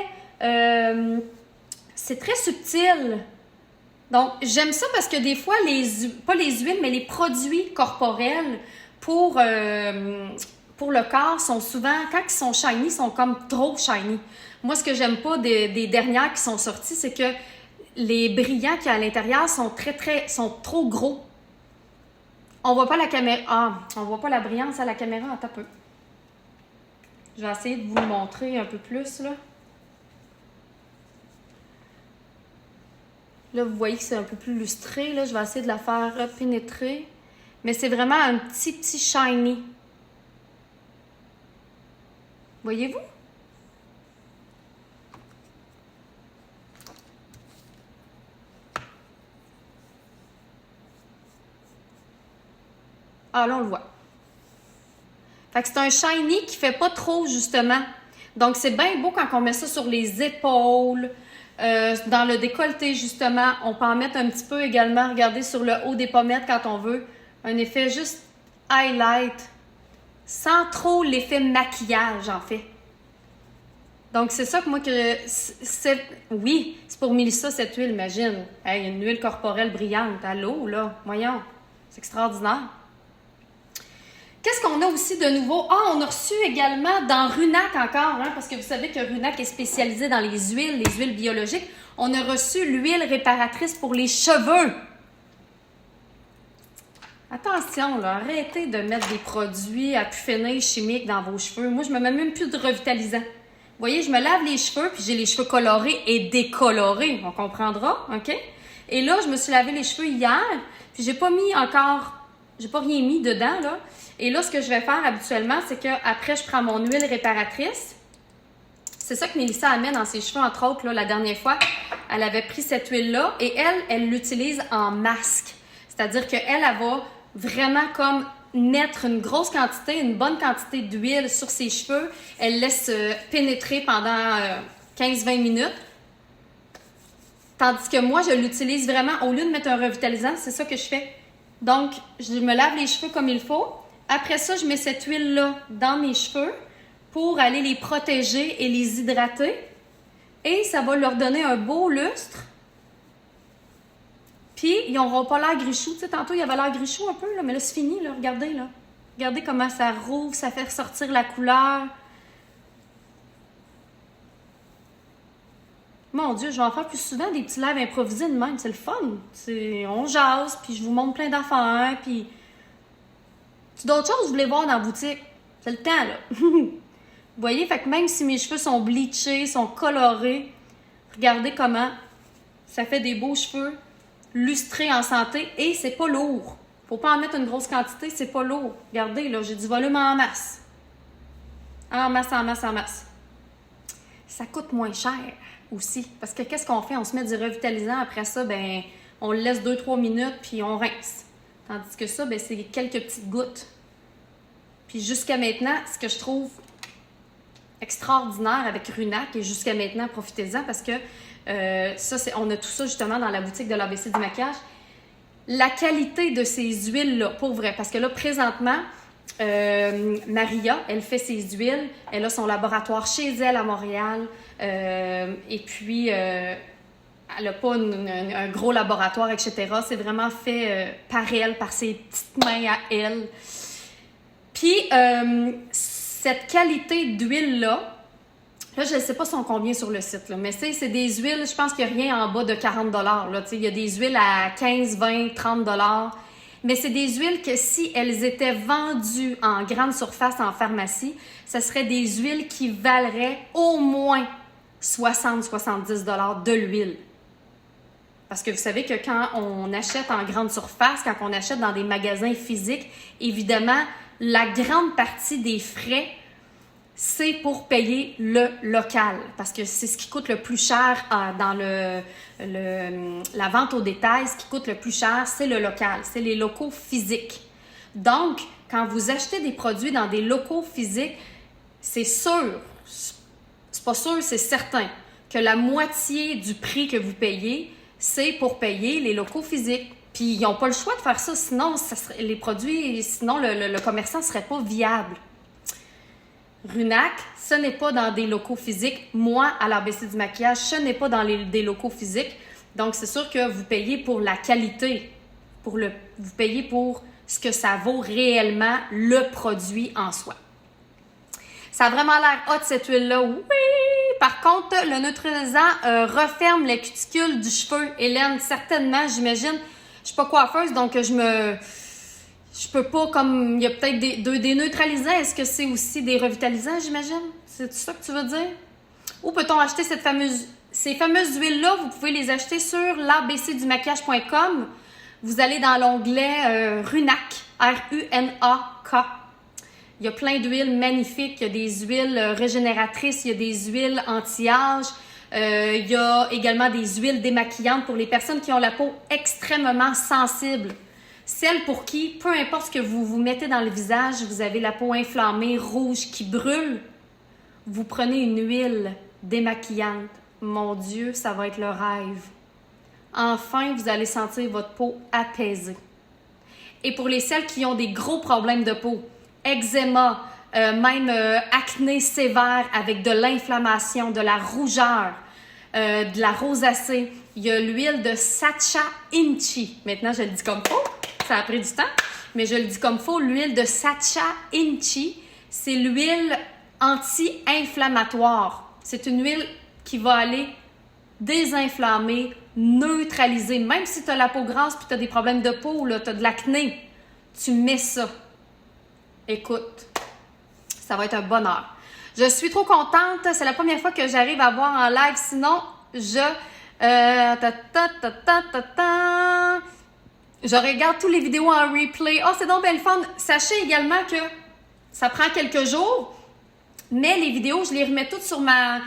c'est très subtil. Donc, j'aime ça parce que des fois, pas les huiles, mais les produits corporels pour le corps sont souvent, quand ils sont shiny, sont comme trop shiny. Moi, ce que j'aime pas des dernières qui sont sorties, c'est que les brillants qui y a à l'intérieur sont trop gros. On voit pas la caméra. Ah, on voit pas la brillance à la caméra. Attends un peu. Je vais essayer de vous le montrer un peu plus, là. Là, vous voyez que c'est un peu plus lustré. Là, je vais essayer de la faire pénétrer. Mais c'est vraiment un petit shiny. Voyez-vous? Ah, là, on le voit. Fait que c'est un shiny qui fait pas trop, justement. Donc, c'est bien beau quand on met ça sur les épaules, dans le décolleté, justement. On peut en mettre un petit peu également, regardez, sur le haut des pommettes quand on veut. Un effet juste highlight, sans trop l'effet maquillage, en fait. Donc, c'est ça que moi, oui, c'est pour Mélissa, cette huile, imagine. Hey, une huile corporelle brillante à l'eau, là. Voyons, c'est extraordinaire. Qu'est-ce qu'on a aussi de nouveau? Ah, on a reçu également dans Runac encore, hein, parce que vous savez que Runac est spécialisé dans les huiles biologiques. On a reçu l'huile réparatrice pour les cheveux. Attention, là, arrêtez de mettre des produits à pu finir chimiques dans vos cheveux. Moi, je me mets même plus de revitalisant. Vous voyez, je me lave les cheveux, puis j'ai les cheveux colorés et décolorés. On comprendra, OK? Et là, je me suis lavé les cheveux hier, puis j'ai pas rien mis dedans, là. Et là, ce que je vais faire habituellement, c'est qu'après, je prends mon huile réparatrice. C'est ça que Mélissa a mis dans ses cheveux, entre autres, là, la dernière fois. Elle avait pris cette huile-là et elle l'utilise en masque. C'est-à-dire qu'elle va vraiment comme mettre une grosse quantité, une bonne quantité d'huile sur ses cheveux. Elle laisse pénétrer pendant 15-20 minutes. Tandis que moi, je l'utilise vraiment, au lieu de mettre un revitalisant, c'est ça que je fais. Donc, je me lave les cheveux comme il faut. Après ça, je mets cette huile-là dans mes cheveux pour aller les protéger et les hydrater. Et ça va leur donner un beau lustre. Puis, ils n'auront pas l'air grichou. Tu sais, tantôt, il y avait l'air grichou un peu, là, mais là, c'est fini, là. Regardez, là. Regardez comment ça rouvre, ça fait ressortir la couleur. Mon Dieu, je vais en faire plus souvent des petits lives improvisés de même. C'est le fun. On jase, puis je vous montre plein d'affaires, puis... C'est d'autres choses que vous voulez voir dans la boutique. C'est le temps, là. Vous voyez, fait que même si mes cheveux sont bleachés, sont colorés, regardez comment ça fait des beaux cheveux lustrés en santé et c'est pas lourd. Faut pas en mettre une grosse quantité, c'est pas lourd. Regardez, là, j'ai du volume en masse. En masse, en masse, en masse. Ça coûte moins cher aussi. Parce que qu'est-ce qu'on fait? On se met du revitalisant. Après ça, ben, on le laisse 2-3 minutes puis on rince. Tandis que ça, ben, c'est quelques petites gouttes. Puis jusqu'à maintenant, ce que je trouve extraordinaire avec Runac, et jusqu'à maintenant, profitez-en parce que on a tout ça justement dans la boutique de l'ABC du maquillage. La qualité de ces huiles-là, pour vrai, parce que là, présentement, Maria, elle fait ses huiles, elle a son laboratoire chez elle à Montréal, et puis elle n'a pas un gros laboratoire, etc. C'est vraiment fait par elle, par ses petites mains à elle. Puis, cette qualité d'huile-là, là, je ne sais pas sont combien sur le site, là, mais c'est des huiles, je pense qu'il n'y a rien en bas de 40 $. Il y a des huiles à 15, 20, 30 $. Mais c'est des huiles que si elles étaient vendues en grande surface en pharmacie, ce serait des huiles qui valeraient au moins 60-70 $ de l'huile. Parce que vous savez que quand on achète en grande surface, quand on achète dans des magasins physiques, évidemment, la grande partie des frais, c'est pour payer le local. Parce que c'est ce qui coûte le plus cher dans la vente au détail. Ce qui coûte le plus cher, c'est le local, c'est les locaux physiques. Donc, quand vous achetez des produits dans des locaux physiques, c'est sûr, c'est pas sûr, c'est certain, que la moitié du prix que vous payez, c'est pour payer les locaux physiques. Puis ils n'ont pas le choix de faire ça, sinon les produits, sinon le commerçant ne serait pas viable. Runac, ce n'est pas dans des locaux physiques. Moi, à l'ABC du maquillage, ce n'est pas dans des locaux physiques. Donc, c'est sûr que vous payez pour la qualité. Vous payez pour ce que ça vaut réellement, le produit en soi. Ça a vraiment l'air hot, cette huile-là. Oui! Par contre, le neutralisant referme les cuticules du cheveu. Hélène, certainement, j'imagine. Je suis pas coiffeuse, donc je peux pas, comme il y a peut-être des neutralisants. Est-ce que c'est aussi des revitalisants, j'imagine? C'est ça que tu veux dire? Ou peut-on acheter ces fameuses huiles-là? Vous pouvez les acheter sur l'abcdumaquillage.com. Vous allez dans l'onglet Runac, R-U-N-A-K. Il y a plein d'huiles magnifiques. Il y a des huiles régénératrices, il y a des huiles anti-âge. Il y a également des huiles démaquillantes pour les personnes qui ont la peau extrêmement sensible. Celles pour qui, peu importe ce que vous vous mettez dans le visage, vous avez la peau inflammée, rouge, qui brûle, vous prenez une huile démaquillante. Mon Dieu, ça va être le rêve. Enfin, vous allez sentir votre peau apaisée. Et pour celles qui ont des gros problèmes de peau, eczéma, même acné sévère avec de l'inflammation, de la rougeur, de la rosacée, il y a l'huile de Sacha Inchi. Maintenant, je le dis comme ça a pris du temps. mais je le dis comme faux, l'huile de Sacha Inchi, c'est l'huile anti-inflammatoire. C'est une huile qui va aller désinflammer, neutraliser. Même si tu as la peau grasse et tu as des problèmes de peau, tu as de l'acné, tu mets ça. Écoute, ça va être un bonheur. Je suis trop contente. C'est la première fois que j'arrive à voir en live. Sinon, je regarde toutes les vidéos en replay. Oh, c'est donc bien le fun. Sachez également que ça prend quelques jours, mais les vidéos, je les remets toutes sur ma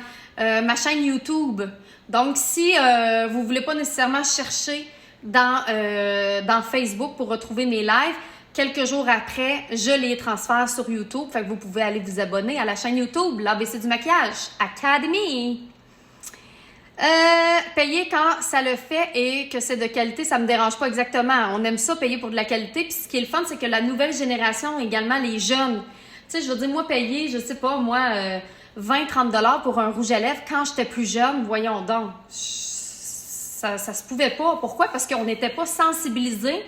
chaîne YouTube. Donc, si vous ne voulez pas nécessairement chercher dans Facebook pour retrouver mes lives, quelques jours après, je les transfère sur YouTube. Fait que vous pouvez aller vous abonner à la chaîne YouTube, l'ABC du maquillage, Academy. Payer quand ça le fait et que c'est de qualité, ça me dérange pas exactement. On aime ça, payer pour de la qualité. Puis ce qui est le fun, c'est que la nouvelle génération, également les jeunes, tu sais, je veux dire, moi, payer, je sais pas, moi, 20-30$ pour un rouge à lèvres, quand j'étais plus jeune, voyons donc, ça se pouvait pas. Pourquoi? Parce qu'on n'était pas sensibilisés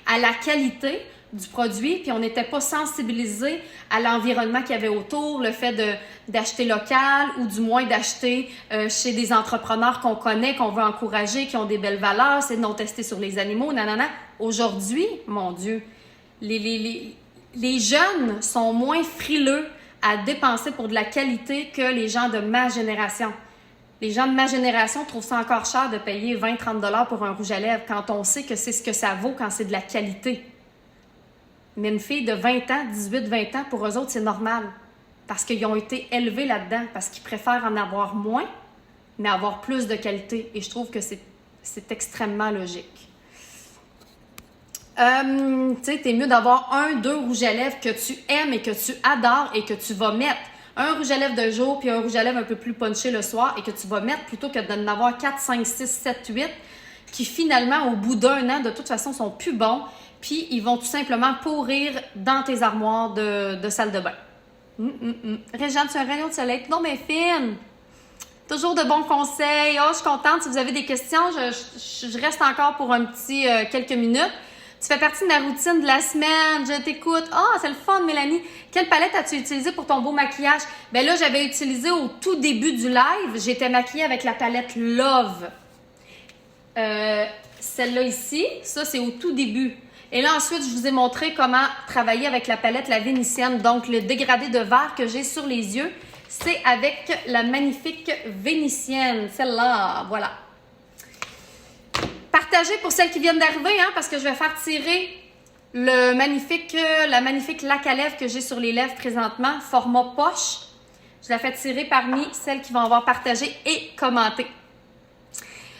à la qualité du produit, puis on n'était pas sensibilisé à l'environnement qu'il y avait autour, le fait d'acheter local ou du moins d'acheter chez des entrepreneurs qu'on connaît, qu'on veut encourager, qui ont des belles valeurs, c'est non testé sur les animaux, nanana. Aujourd'hui, mon Dieu, les jeunes sont moins frileux à dépenser pour de la qualité que les gens de ma génération. Les gens de ma génération trouvent ça encore cher de payer 20-30$ pour un rouge à lèvres quand on sait que c'est ce que ça vaut quand c'est de la qualité. Mais une fille de 20 ans, 18-20 ans, pour eux autres, c'est normal. Parce qu'ils ont été élevés là-dedans, parce qu'ils préfèrent en avoir moins, mais avoir plus de qualité. Et je trouve que c'est extrêmement logique. Tu sais, t'es mieux d'avoir 1-2 rouges à lèvres que tu aimes et que tu adores et que tu vas mettre. Un rouge à lèvres de jour puis un rouge à lèvres un peu plus punché le soir et que tu vas mettre plutôt que d'en avoir 4, 5, 6, 7, 8 qui finalement, au bout d'un an, de toute façon, sont plus bons. Puis, ils vont tout simplement pourrir dans tes armoires de salle de bain. Réjeanne, tu as un rayon de soleil. Non, mais fine! Toujours de bons conseils. Oh, je suis contente. Si vous avez des questions, je reste encore pour un petit quelques minutes. Tu fais partie de ma routine de la semaine. Je t'écoute. Ah, c'est le fun, Mélanie. Quelle palette as-tu utilisée pour ton beau maquillage? Ben là, j'avais utilisé au tout début du live. J'étais maquillée avec la palette Love. Celle-là ici, ça, c'est au tout début. Et là, ensuite, je vous ai montré comment travailler avec la palette La Vénitienne. Donc, le dégradé de vert que j'ai sur les yeux, c'est avec la magnifique Vénitienne. Celle-là, voilà. Partagez pour celles qui viennent d'arriver, hein, parce que je vais faire tirer la magnifique lac à lèvres que j'ai sur les lèvres présentement, format poche. Je la fais tirer parmi celles qui vont avoir partagé et commenté.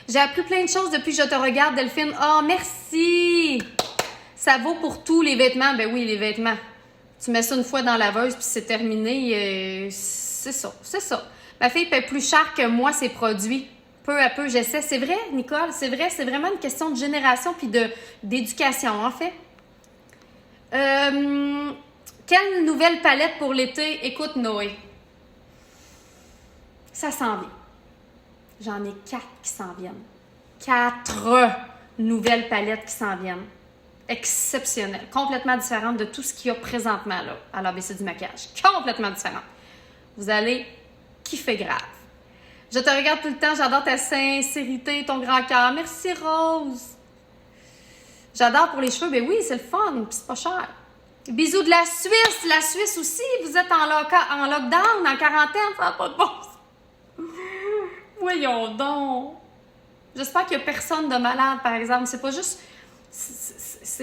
J'ai appris plein de choses depuis que je te regarde, Delphine. Oh, merci! Ça vaut pour tous les vêtements. Ben oui, les vêtements. Tu mets ça une fois dans la laveuse puis c'est terminé. C'est ça. Ma fille paie plus cher que moi ses produits. Peu à peu, j'essaie. C'est vrai, Nicole, c'est vrai. C'est vraiment une question de génération puis d'éducation, en fait. Quelle nouvelle palette pour l'été? Écoute, Noé. Ça s'en vient. J'en ai 4 qui s'en viennent. 4 nouvelles palettes qui s'en viennent. Exceptionnelles. Complètement différentes de tout ce qu'il y a présentement là, à l'ABC du maquillage. Complètement différentes. Vous allez kiffer grave. Je te regarde tout le temps. J'adore ta sincérité, ton grand cœur. Merci, Rose. J'adore pour les cheveux. Ben oui, c'est le fun. Puis c'est pas cher. Bisous de la Suisse. La Suisse aussi. Vous êtes en lockdown, en quarantaine. Ça n'a pas de bon sens. Voyons donc. J'espère qu'il n'y a personne de malade, par exemple. C'est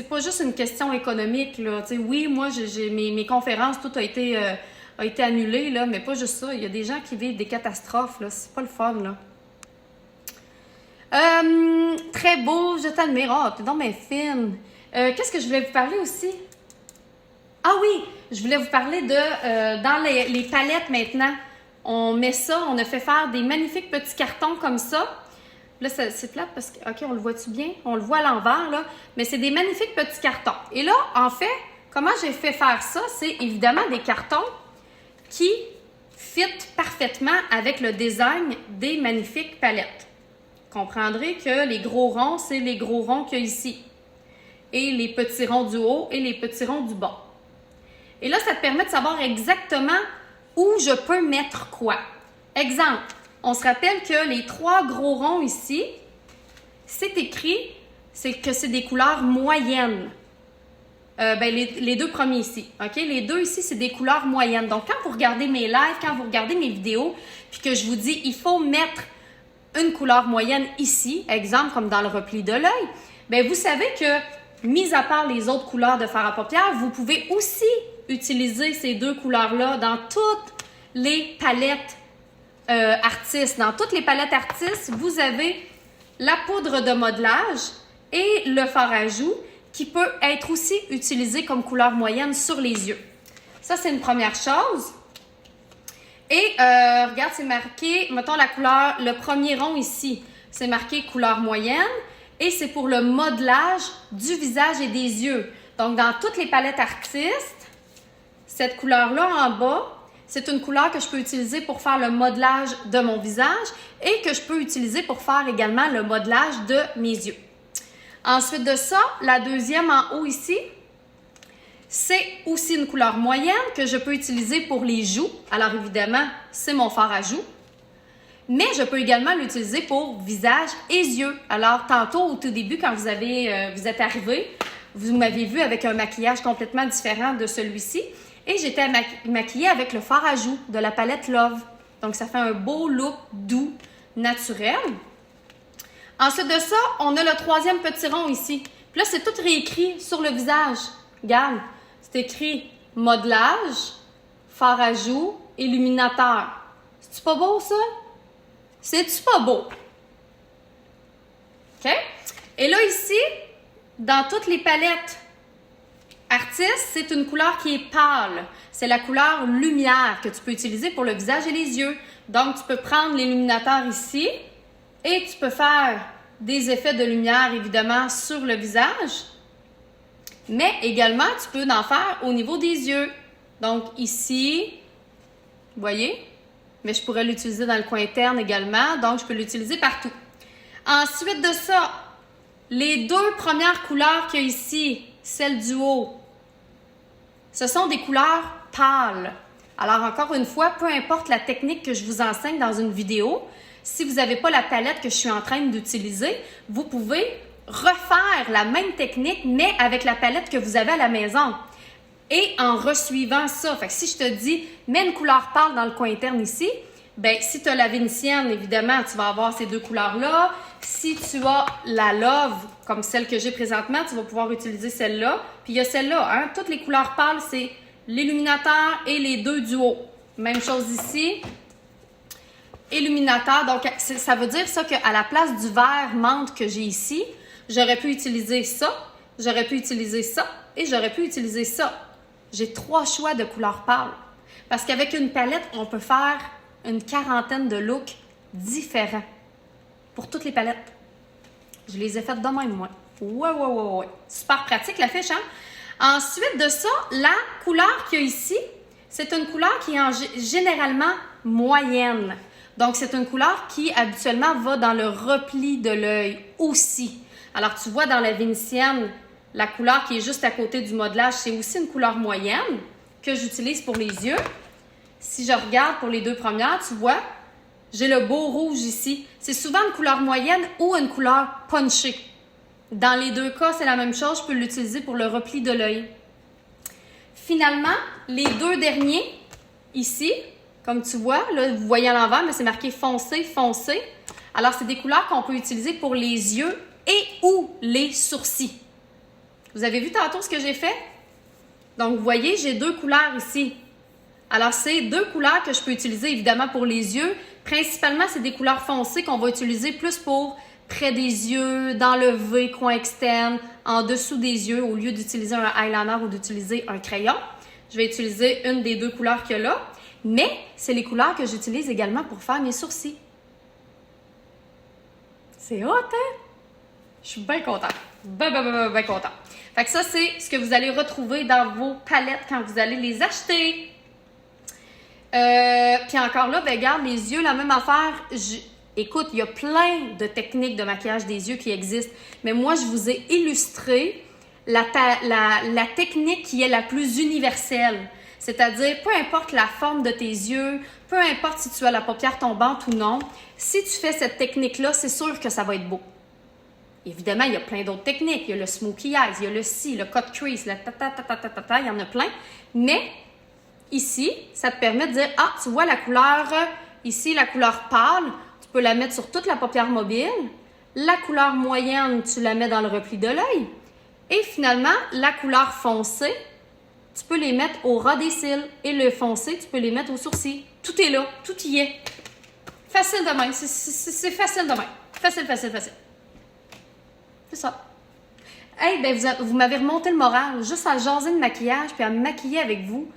pas juste une question économique, là. Tu sais, oui, moi, mes conférences, tout a été annulé, là, mais pas juste ça. Il y a des gens qui vivent des catastrophes, là. C'est pas le fun, là. Très beau, je t'admire. Oh, t'es donc bien fine. Qu'est-ce que je voulais vous parler aussi? Ah oui, je voulais vous parler de dans les palettes maintenant. On met ça, on a fait faire des magnifiques petits cartons comme ça. Là, c'est plate parce que, OK, on le voit-tu bien? On le voit à l'envers, là. Mais c'est des magnifiques petits cartons. Et là, en fait, comment j'ai fait faire ça? C'est évidemment des cartons qui fit parfaitement avec le design des magnifiques palettes. Vous comprendrez que les gros ronds, c'est les gros ronds qu'il y a ici. et les petits ronds du haut et les petits ronds du bas. Et là, ça te permet de savoir exactement où je peux mettre quoi. Exemple, on se rappelle que les 3 gros ronds ici, c'est écrit, c'est que c'est des couleurs moyennes. Les 2 premiers ici, OK? Les 2 ici, c'est des couleurs moyennes. Donc, quand vous regardez mes lives, quand vous regardez mes vidéos, puis que je vous dis, il faut mettre une couleur moyenne ici, exemple, comme dans le repli de l'œil, bien, vous savez que, mis à part les autres couleurs de fard à paupières, vous pouvez aussi utiliser ces 2 couleurs-là dans toutes les palettes artistes. Dans toutes les palettes artistes, vous avez la poudre de modelage et le fard à joues qui peut être aussi utilisé comme couleur moyenne sur les yeux. Ça, c'est une première chose. Et regarde, c'est marqué, mettons la couleur, le premier rond ici, c'est marqué couleur moyenne et c'est pour le modelage du visage et des yeux. Donc, dans toutes les palettes artistes, cette couleur-là en bas, c'est une couleur que je peux utiliser pour faire le modelage de mon visage et que je peux utiliser pour faire également le modelage de mes yeux. Ensuite de ça, la deuxième en haut ici, c'est aussi une couleur moyenne que je peux utiliser pour les joues. Alors évidemment, c'est mon fard à joues. Mais je peux également l'utiliser pour visage et yeux. Alors tantôt, au tout début, quand vous êtes arrivé, vous m'aviez vu avec un maquillage complètement différent de celui-ci. Et j'étais maquillée avec le fard à joues de la palette Love. Donc ça fait un beau look doux, naturel. Ensuite de ça, on a le 3e petit rond ici. Puis là, c'est tout réécrit sur le visage. Regarde, c'est écrit modelage, fard à joues, illuminateur. C'est-tu pas beau, ça? C'est-tu pas beau? OK? Et là, ici, dans toutes les palettes artistes, c'est une couleur qui est pâle. C'est la couleur lumière que tu peux utiliser pour le visage et les yeux. Donc, tu peux prendre l'illuminateur ici et tu peux faire des effets de lumière, évidemment, sur le visage. Mais également, tu peux en faire au niveau des yeux. Donc, ici, vous voyez? Mais je pourrais l'utiliser dans le coin interne également. Donc, je peux l'utiliser partout. Ensuite de ça, les 2 premières couleurs qu'il y a ici, celles du haut, ce sont des couleurs pâles. Alors, encore une fois, peu importe la technique que je vous enseigne dans une vidéo, si vous n'avez pas la palette que je suis en train d'utiliser, vous pouvez refaire la même technique, mais avec la palette que vous avez à la maison. Et en resuivant ça, fait que si je te dis, mets une couleur pâle dans le coin interne ici, bien, si tu as la vénitienne, évidemment, tu vas avoir ces 2 couleurs-là. Si tu as la Love, comme celle que j'ai présentement, tu vas pouvoir utiliser celle-là. Puis il y a celle-là, hein? Toutes les couleurs pâles, c'est l'illuminateur et les 2 du haut. Même chose ici. Illuminateur, donc ça veut dire ça qu'à la place du vert menthe que j'ai ici, j'aurais pu utiliser ça, j'aurais pu utiliser ça et j'aurais pu utiliser ça. J'ai 3 choix de couleurs pâles. Parce qu'avec une palette, on peut faire une quarantaine de looks différents pour toutes les palettes. Je les ai faites de même, moi. Ouais. Super pratique, la fiche, hein? Ensuite de ça, la couleur qu'il y a ici, c'est une couleur qui est généralement moyenne. Donc, c'est une couleur qui, habituellement, va dans le repli de l'œil aussi. Alors, tu vois, dans la vénitienne, la couleur qui est juste à côté du modelage, c'est aussi une couleur moyenne que j'utilise pour les yeux. Si je regarde pour les 2 premières, tu vois, j'ai le beau rouge ici. C'est souvent une couleur moyenne ou une couleur punchée. Dans les 2 cas, c'est la même chose. Je peux l'utiliser pour le repli de l'œil. Finalement, les 2 derniers, ici, comme tu vois, là, vous voyez à l'envers, mais c'est marqué foncé, foncé. Alors, c'est des couleurs qu'on peut utiliser pour les yeux et ou les sourcils. Vous avez vu tantôt ce que j'ai fait? Donc, vous voyez, j'ai 2 couleurs ici. Alors, c'est 2 couleurs que je peux utiliser, évidemment, pour les yeux. Principalement, c'est des couleurs foncées qu'on va utiliser plus pour près des yeux, dans le V, coin externe, en dessous des yeux, au lieu d'utiliser un eyeliner ou d'utiliser un crayon. Je vais utiliser une des 2 couleurs qu'il y a là. Mais c'est les couleurs que j'utilise également pour faire mes sourcils. C'est hot, hein? Je suis bien contente. Bien contente. Fait que ça, c'est ce que vous allez retrouver dans vos palettes quand vous allez les acheter. Puis encore là, ben regarde, les yeux, la même affaire. Écoute, il y a plein de techniques de maquillage des yeux qui existent. Mais moi, je vous ai illustré la technique qui est la plus universelle. C'est-à-dire, peu importe la forme de tes yeux, peu importe si tu as la paupière tombante ou non, si tu fais cette technique-là, c'est sûr que ça va être beau. Évidemment, il y a plein d'autres techniques. Il y a le smokey eyes, il y a le si, le cut crease, le ta-ta-ta-ta-ta-ta, il y en a plein. Mais ici, ça te permet de dire, ah, tu vois la couleur, ici, la couleur pâle, tu peux la mettre sur toute la paupière mobile. La couleur moyenne, tu la mets dans le repli de l'œil. Et finalement, la couleur foncée, tu peux les mettre au ras des cils. Et le foncé, tu peux les mettre au sourcil. Tout est là, tout y est. Facile de même, c'est facile de même. Facile, facile, facile. C'est ça. Hey, ben vous m'avez remonté le moral. Juste à jaser de maquillage puis à me maquiller avec vous,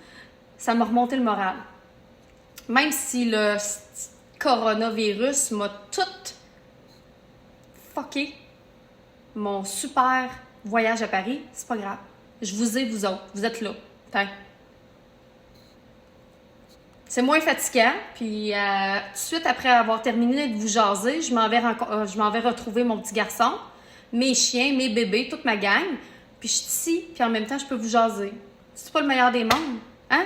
ça m'a remonté le moral. Même si le coronavirus m'a tout fucké, mon super voyage à Paris, c'est pas grave. Je vous ai, vous autres. Vous êtes là. Tiens. C'est moins fatigant. Puis, tout de suite après avoir terminé de vous jaser, je m'en vais retrouver mon petit garçon, mes chiens, mes bébés, toute ma gang. Puis, je suis ici, puis en même temps, je peux vous jaser. C'est pas le meilleur des mondes. Hein?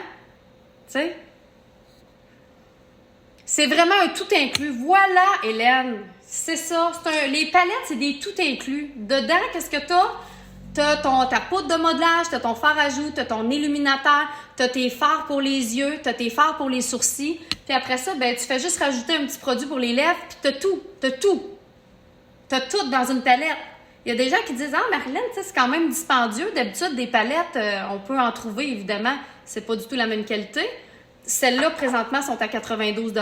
Tu sais? C'est vraiment un tout inclus. Voilà, Hélène. C'est ça. Les palettes, c'est des tout inclus. Dedans, qu'est-ce que t'as? T'as ta poudre de modelage, t'as ton fard à joues, t'as ton illuminateur, t'as tes fards pour les yeux, t'as tes fards pour les sourcils. Puis après ça, ben tu fais juste rajouter un petit produit pour les lèvres, puis t'as tout. T'as tout dans une palette. Il y a des gens qui disent « Ah, Marilyn, c'est quand même dispendieux. D'habitude, des palettes, on peut en trouver, évidemment. C'est pas du tout la même qualité. Celles-là, présentement, sont à 92 $.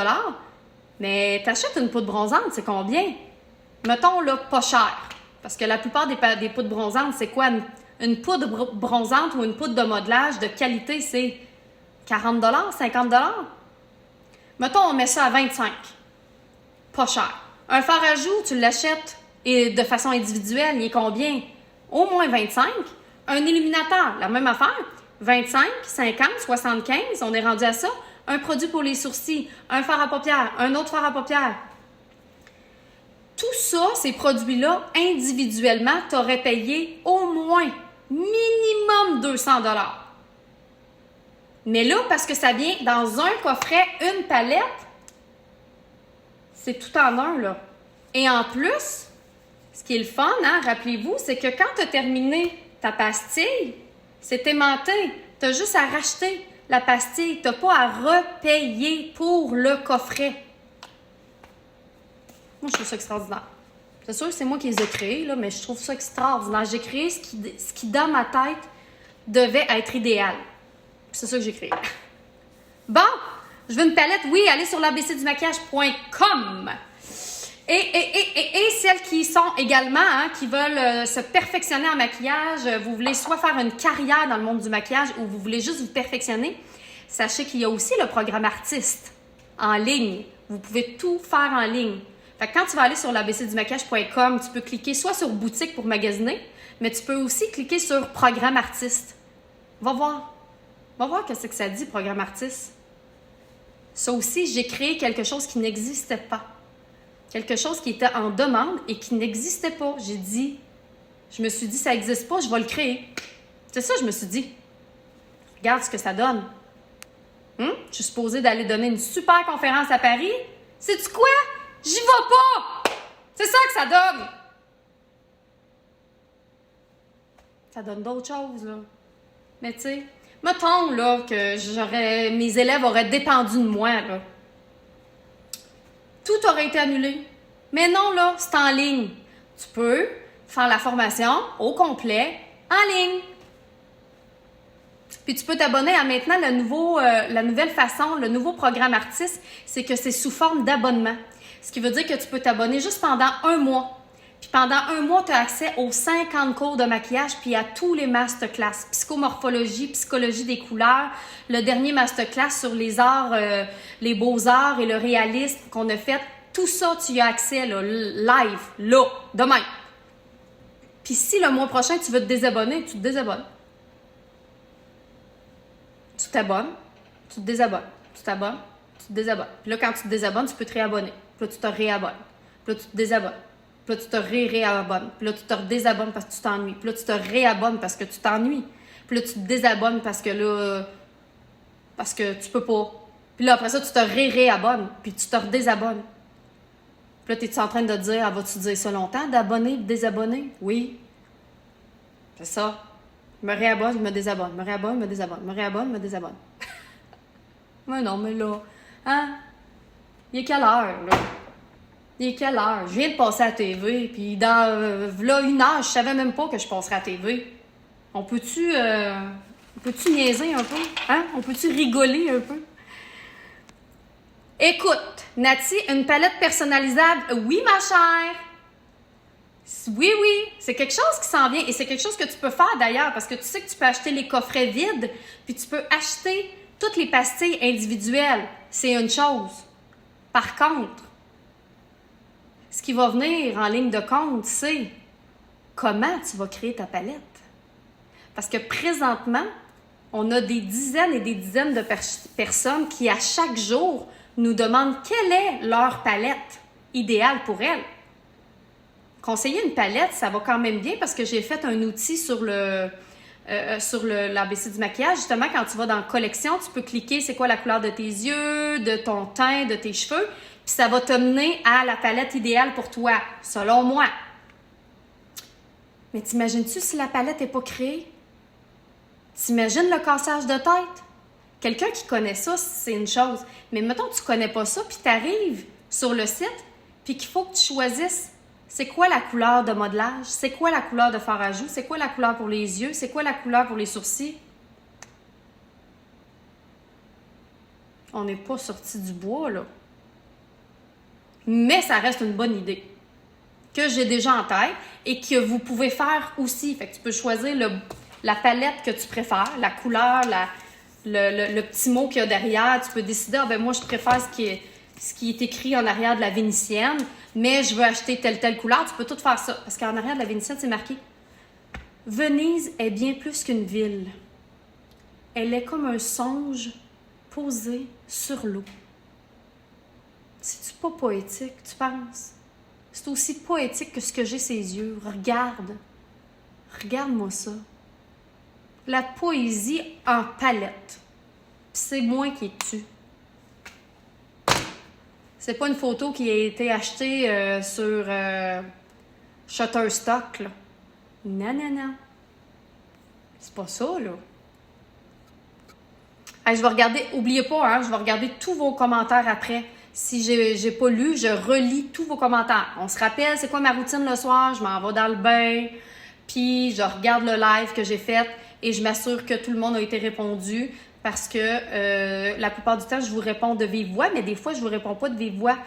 Mais t'achètes une poudre bronzante, c'est combien? Mettons, là, pas cher. Parce que la plupart des poudres bronzantes, c'est quoi? Une poudre bronzante ou une poudre de modelage de qualité, c'est 40 $, 50 $. Mettons, on met ça à 25 $. Pas cher. Un fard à joues, tu l'achètes et de façon individuelle, il est combien? Au moins 25 $. Un illuminateur, la même affaire. 25, 50, 75, on est rendu à ça. Un produit pour les sourcils, un fard à paupières, un autre fard à paupières. Tout ça, ces produits-là, individuellement, tu aurais payé au moins minimum 200 $. Mais là, parce que ça vient dans un coffret, une palette, c'est tout en un, là. Et en plus, ce qui est le fun, hein, rappelez-vous, c'est que quand tu as terminé ta pastille, c'est aimanté. Tu as juste à racheter la pastille. Tu n'as pas à repayer pour le coffret. Moi, je trouve ça extraordinaire. C'est sûr que c'est moi qui les ai créés, là, mais je trouve ça extraordinaire. J'ai créé ce qui, dans ma tête, devait être idéal. C'est ça que j'ai créé. Bon, je veux une palette. Oui, allez sur l'abcdumaquillage.com. Et celles qui sont également, hein, qui veulent se perfectionner en maquillage, vous voulez soit faire une carrière dans le monde du maquillage ou vous voulez juste vous perfectionner, sachez qu'il y a aussi le programme artiste en ligne. Vous pouvez tout faire en ligne. Fait que quand tu vas aller sur l'abcdumaquillage.com, tu peux cliquer soit sur boutique pour magasiner, mais tu peux aussi cliquer sur programme artiste. Va voir. Va voir qu'est-ce que ça dit, programme artiste. Ça aussi, j'ai créé quelque chose qui n'existait pas. Quelque chose qui était en demande et qui n'existait pas. Je me suis dit, ça n'existe pas, je vais le créer. C'est ça, je me suis dit. Regarde ce que ça donne. Je suis supposée d'aller donner une super conférence à Paris. Sais-tu quoi? J'y vais pas! C'est ça que ça donne! Ça donne d'autres choses, là. Mais tu sais, mettons, là, que mes élèves auraient dépendu de moi, là. Tout aurait été annulé. Mais non, là, c'est en ligne. Tu peux faire la formation au complet en ligne. Puis tu peux t'abonner à maintenant la nouvelle façon, le nouveau programme artiste, c'est que c'est sous forme d'abonnement. Ce qui veut dire que tu peux t'abonner juste pendant 1 mois. Puis pendant 1 mois, tu as accès aux 50 cours de maquillage puis à tous les masterclass. Psychomorphologie, psychologie des couleurs, le dernier masterclass sur les arts, les beaux-arts et le réalisme qu'on a fait. Tout ça, tu y as accès là, live, là, demain. Puis si le mois prochain, tu veux te désabonner, tu te désabonnes. Tu t'abonnes, tu te désabonnes, tu t'abonnes, tu te désabonnes. Puis là, quand tu te désabonnes, tu peux te réabonner. Puis là, tu te réabonnes. Puis là, tu te désabonnes. Puis là, tu te réabonnes. Puis là, tu te redésabonnes parce que tu t'ennuies. Puis là, tu te réabonnes parce que tu t'ennuies. Puis là, tu te désabonnes parce que là... Parce que tu peux pas. Puis là, après ça, tu te réabonnes. Puis tu te redésabonnes. Puis là, t'es-tu en train de dire, ah, vas-tu dire ça longtemps, d'abonner, de désabonner? Oui. C'est ça. Je me réabonne, je me désabonne. Me réabonne, me désabonne. Me réabonne, me désabonne. Mais non, mais là... Hein? Il est quelle heure, là? Il est quelle heure? Je viens de passer à la TV, puis dans là, 1 heure, je savais même pas que je passerais à la TV. On peut-tu niaiser un peu? Hein? On peut-tu rigoler un peu? Écoute, Nati, une palette personnalisable, oui, ma chère. Oui, oui, c'est quelque chose qui s'en vient et c'est quelque chose que tu peux faire d'ailleurs parce que tu sais que tu peux acheter les coffrets vides puis tu peux acheter toutes les pastilles individuelles. C'est une chose. Par contre, ce qui va venir en ligne de compte, c'est comment tu vas créer ta palette. Parce que présentement, on a des dizaines et des dizaines de personnes qui, à chaque jour, nous demandent quelle est leur palette idéale pour elles. Conseiller une palette, ça va quand même bien parce que j'ai fait un outil sur l'ABC du maquillage. Justement, quand tu vas dans collection, tu peux cliquer c'est quoi la couleur de tes yeux, de ton teint, de tes cheveux, puis ça va te mener à la palette idéale pour toi, selon moi. Mais t'imagines-tu si la palette n'est pas créée? T'imagines le cassage de tête? Quelqu'un qui connaît ça, c'est une chose. Mais mettons que tu connais pas ça, puis tu arrives sur le site, puis qu'il faut que tu choisisses c'est quoi la couleur de modelage, c'est quoi la couleur de fard à joues, c'est quoi la couleur pour les yeux, c'est quoi la couleur pour les sourcils. On n'est pas sorti du bois, là. Mais ça reste une bonne idée que j'ai déjà en tête et que vous pouvez faire aussi. Fait que tu peux choisir la palette que tu préfères, la couleur, le petit mot qu'il y a derrière. Tu peux décider, moi, je préfère ce qui est écrit en arrière de la vénitienne, mais je veux acheter telle couleur. Tu peux tout faire ça. Parce qu'en arrière de la vénitienne, c'est marqué « Venise est bien plus qu'une ville. Elle est comme un songe posé sur l'eau. » C'est-tu pas poétique, tu penses? C'est aussi poétique que ce que j'ai ses yeux. Regarde. Regarde-moi ça. La poésie en palette. Puis c'est moi qui ai dessus. C'est pas une photo qui a été achetée sur Shutterstock, là. Non. C'est pas ça, là. Hey, je vais regarder, oubliez pas, hein, je vais regarder tous vos commentaires après. Si j'ai pas lu, je relis tous vos commentaires. On se rappelle, c'est quoi ma routine le soir? Je m'en vais dans le bain, puis je regarde le live que j'ai fait et je m'assure que tout le monde a été répondu. Parce que la plupart du temps, je vous réponds de vive voix, mais des fois, je vous réponds pas de vive voix.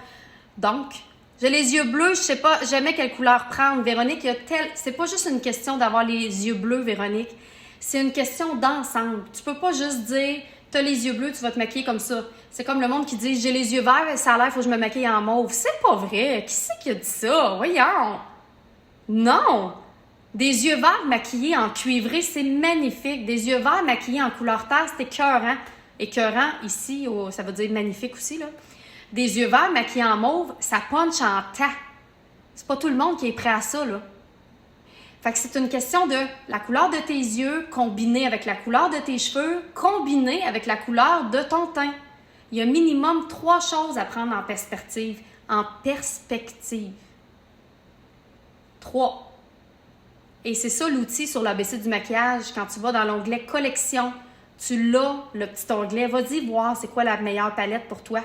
Donc, j'ai les yeux bleus, je sais pas jamais quelle couleur prendre. Véronique, c'est pas juste une question d'avoir les yeux bleus, Véronique. C'est une question d'ensemble. Tu peux pas juste dire, t'as les yeux bleus, tu vas te maquiller comme ça. C'est comme le monde qui dit, j'ai les yeux verts, ça a l'air, faut que je me maquille en mauve. C'est pas vrai. Qui c'est qui a dit ça? Voyons. Non. Des yeux verts maquillés en cuivré, c'est magnifique. Des yeux verts maquillés en couleur terre, c'est écœurant. Écœurant, ici, ça veut dire magnifique aussi, là. Des yeux verts maquillés en mauve, ça punch en tas. C'est pas tout le monde qui est prêt à ça, là. Fait que c'est une question de la couleur de tes yeux combinée avec la couleur de tes cheveux, combinée avec la couleur de ton teint. Il y a minimum 3 choses à prendre en perspective. En perspective. 3. Et c'est ça l'outil sur l'ABC du maquillage. Quand tu vas dans l'onglet collection, tu l'as, le petit onglet. Vas-y voir c'est quoi la meilleure palette pour toi.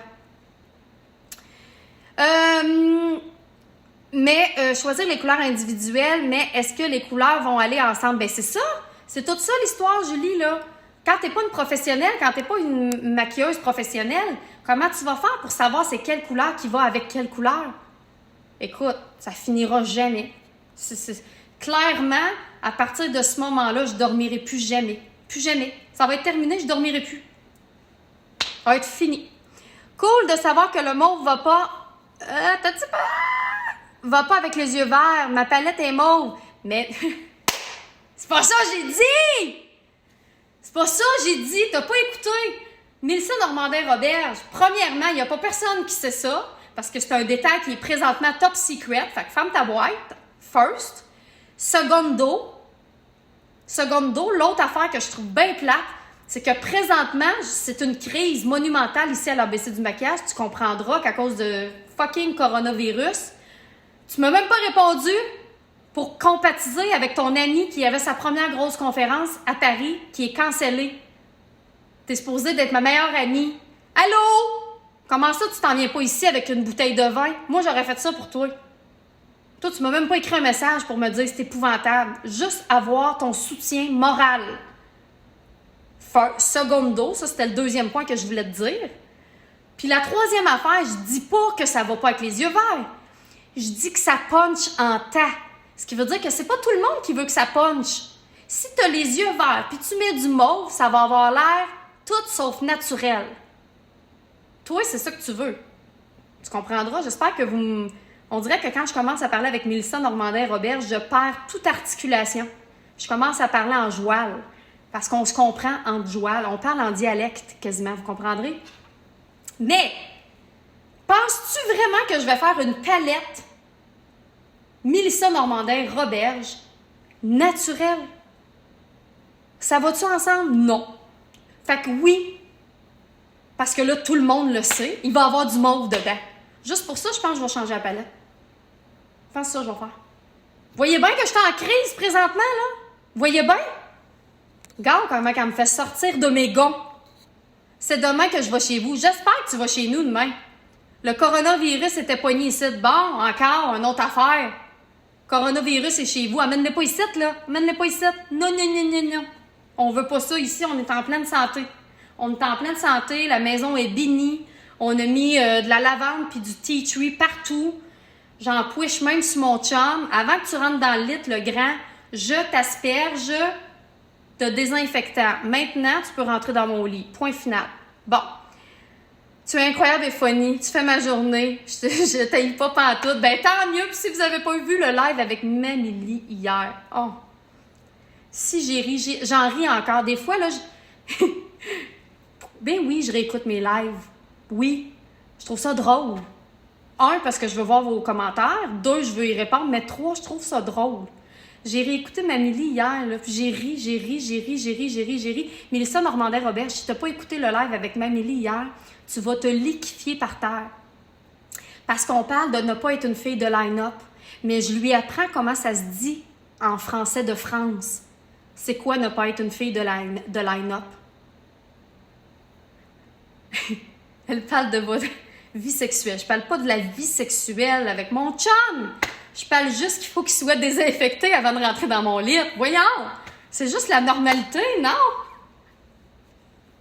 Choisir les couleurs individuelles, mais est-ce que les couleurs vont aller ensemble? Ben c'est ça. C'est toute ça l'histoire, Julie, là. Quand t'es pas une professionnelle, quand t'es pas une maquilleuse professionnelle, comment tu vas faire pour savoir c'est quelle couleur qui va avec quelle couleur? Écoute, ça finira jamais. Clairement, à partir de ce moment-là, je dormirai plus jamais. Plus jamais. Ça va être terminé, je dormirai plus. Ça va être fini. Cool de savoir que le mauve va pas... va pas avec les yeux verts. Ma palette est mauve. Mais... c'est pas ça que j'ai dit! C'est pas ça que j'ai dit. T'as pas écouté. Mélissa Normandin-Roberge. Premièrement, il n'y a pas personne qui sait ça. parce que c'est un détail qui est présentement top secret. Fait que ferme ta boîte, first. Secondo, l'autre affaire que je trouve bien plate, c'est que présentement, c'est une crise monumentale ici à l'ABC du maquillage. Tu comprendras qu'à cause de fucking coronavirus, tu m'as même pas répondu pour compatiser avec ton ami qui avait sa première grosse conférence à Paris, qui est cancellée. T'es supposé d'être ma meilleure amie. Allô? Comment ça, tu t'en viens pas ici avec une bouteille de vin? Moi, j'aurais fait ça pour toi. Toi, tu m'as même pas écrit un message pour me dire c'est épouvantable. Juste avoir ton soutien moral. Secondo, ça c'était le deuxième point que je voulais te dire. Puis la troisième affaire, je dis pas que ça va pas avec les yeux verts. Je dis que ça punch en tas. Ce qui veut dire que c'est pas tout le monde qui veut que ça punch. Si t'as les yeux verts puis tu mets du mauve, ça va avoir l'air tout sauf naturel. Toi, c'est ça que tu veux. Tu comprendras. J'espère que vous... On dirait que quand je commence à parler avec Mélissa Normandin-Roberge, je perds toute articulation. Je commence à parler en joual. Parce qu'on se comprend en joual. On parle en dialecte quasiment, vous comprendrez? Mais, penses-tu vraiment que je vais faire une palette Mélissa Normandin-Roberge naturelle? Ça va-tu ensemble? Non. Fait que oui, parce que là, tout le monde le sait, il va y avoir du mauve dedans. Juste pour ça, je pense que je vais changer la palette. Je pense que c'est ça que je vais faire. Voyez bien que je suis en crise présentement, là? Voyez bien? Regarde comment elle me fait sortir de mes gonds. C'est demain que je vais chez vous. J'espère que tu vas chez nous demain. Le coronavirus était poigné ici. Bon, encore, une autre affaire. Coronavirus est chez vous. Amène-les pas ici, là. Amène-les pas ici. Non, non, non, non, non. On veut pas ça ici. On est en pleine santé. On est en pleine santé. La maison est bénie. On a mis de la lavande puis du tea tree partout. J'en pouiche même sur mon chum. Avant que tu rentres dans le lit, le grand, je t'asperge de désinfectant. Maintenant, tu peux rentrer dans mon lit. Point final. Bon. Tu es incroyable et funny. Tu fais ma journée. Je t'aille pas pantoute. Ben, tant mieux. Puis si vous avez pas vu le live avec Mamie hier. Oh. Si j'ai ri, j'en ris encore. Des fois, là, ben oui, je réécoute mes lives. Oui. Je trouve ça drôle. 1, parce que je veux voir vos commentaires. 2, je veux y répondre. Mais 3, je trouve ça drôle. J'ai réécouté Mamie hier, là, puis j'ai ri. Mélissa Normandin-Roberge, si tu n'as pas écouté le live avec Mamie hier, tu vas te liquéfier par terre. Parce qu'on parle de ne pas être une fille de line-up. Mais je lui apprends comment ça se dit en français de France. C'est quoi ne pas être une fille de line-up? Elle parle de votre vie sexuelle. Je parle pas de la vie sexuelle avec mon chum. Je parle juste qu'il faut qu'il soit désinfecté avant de rentrer dans mon lit. Voyons! C'est juste la normalité, non?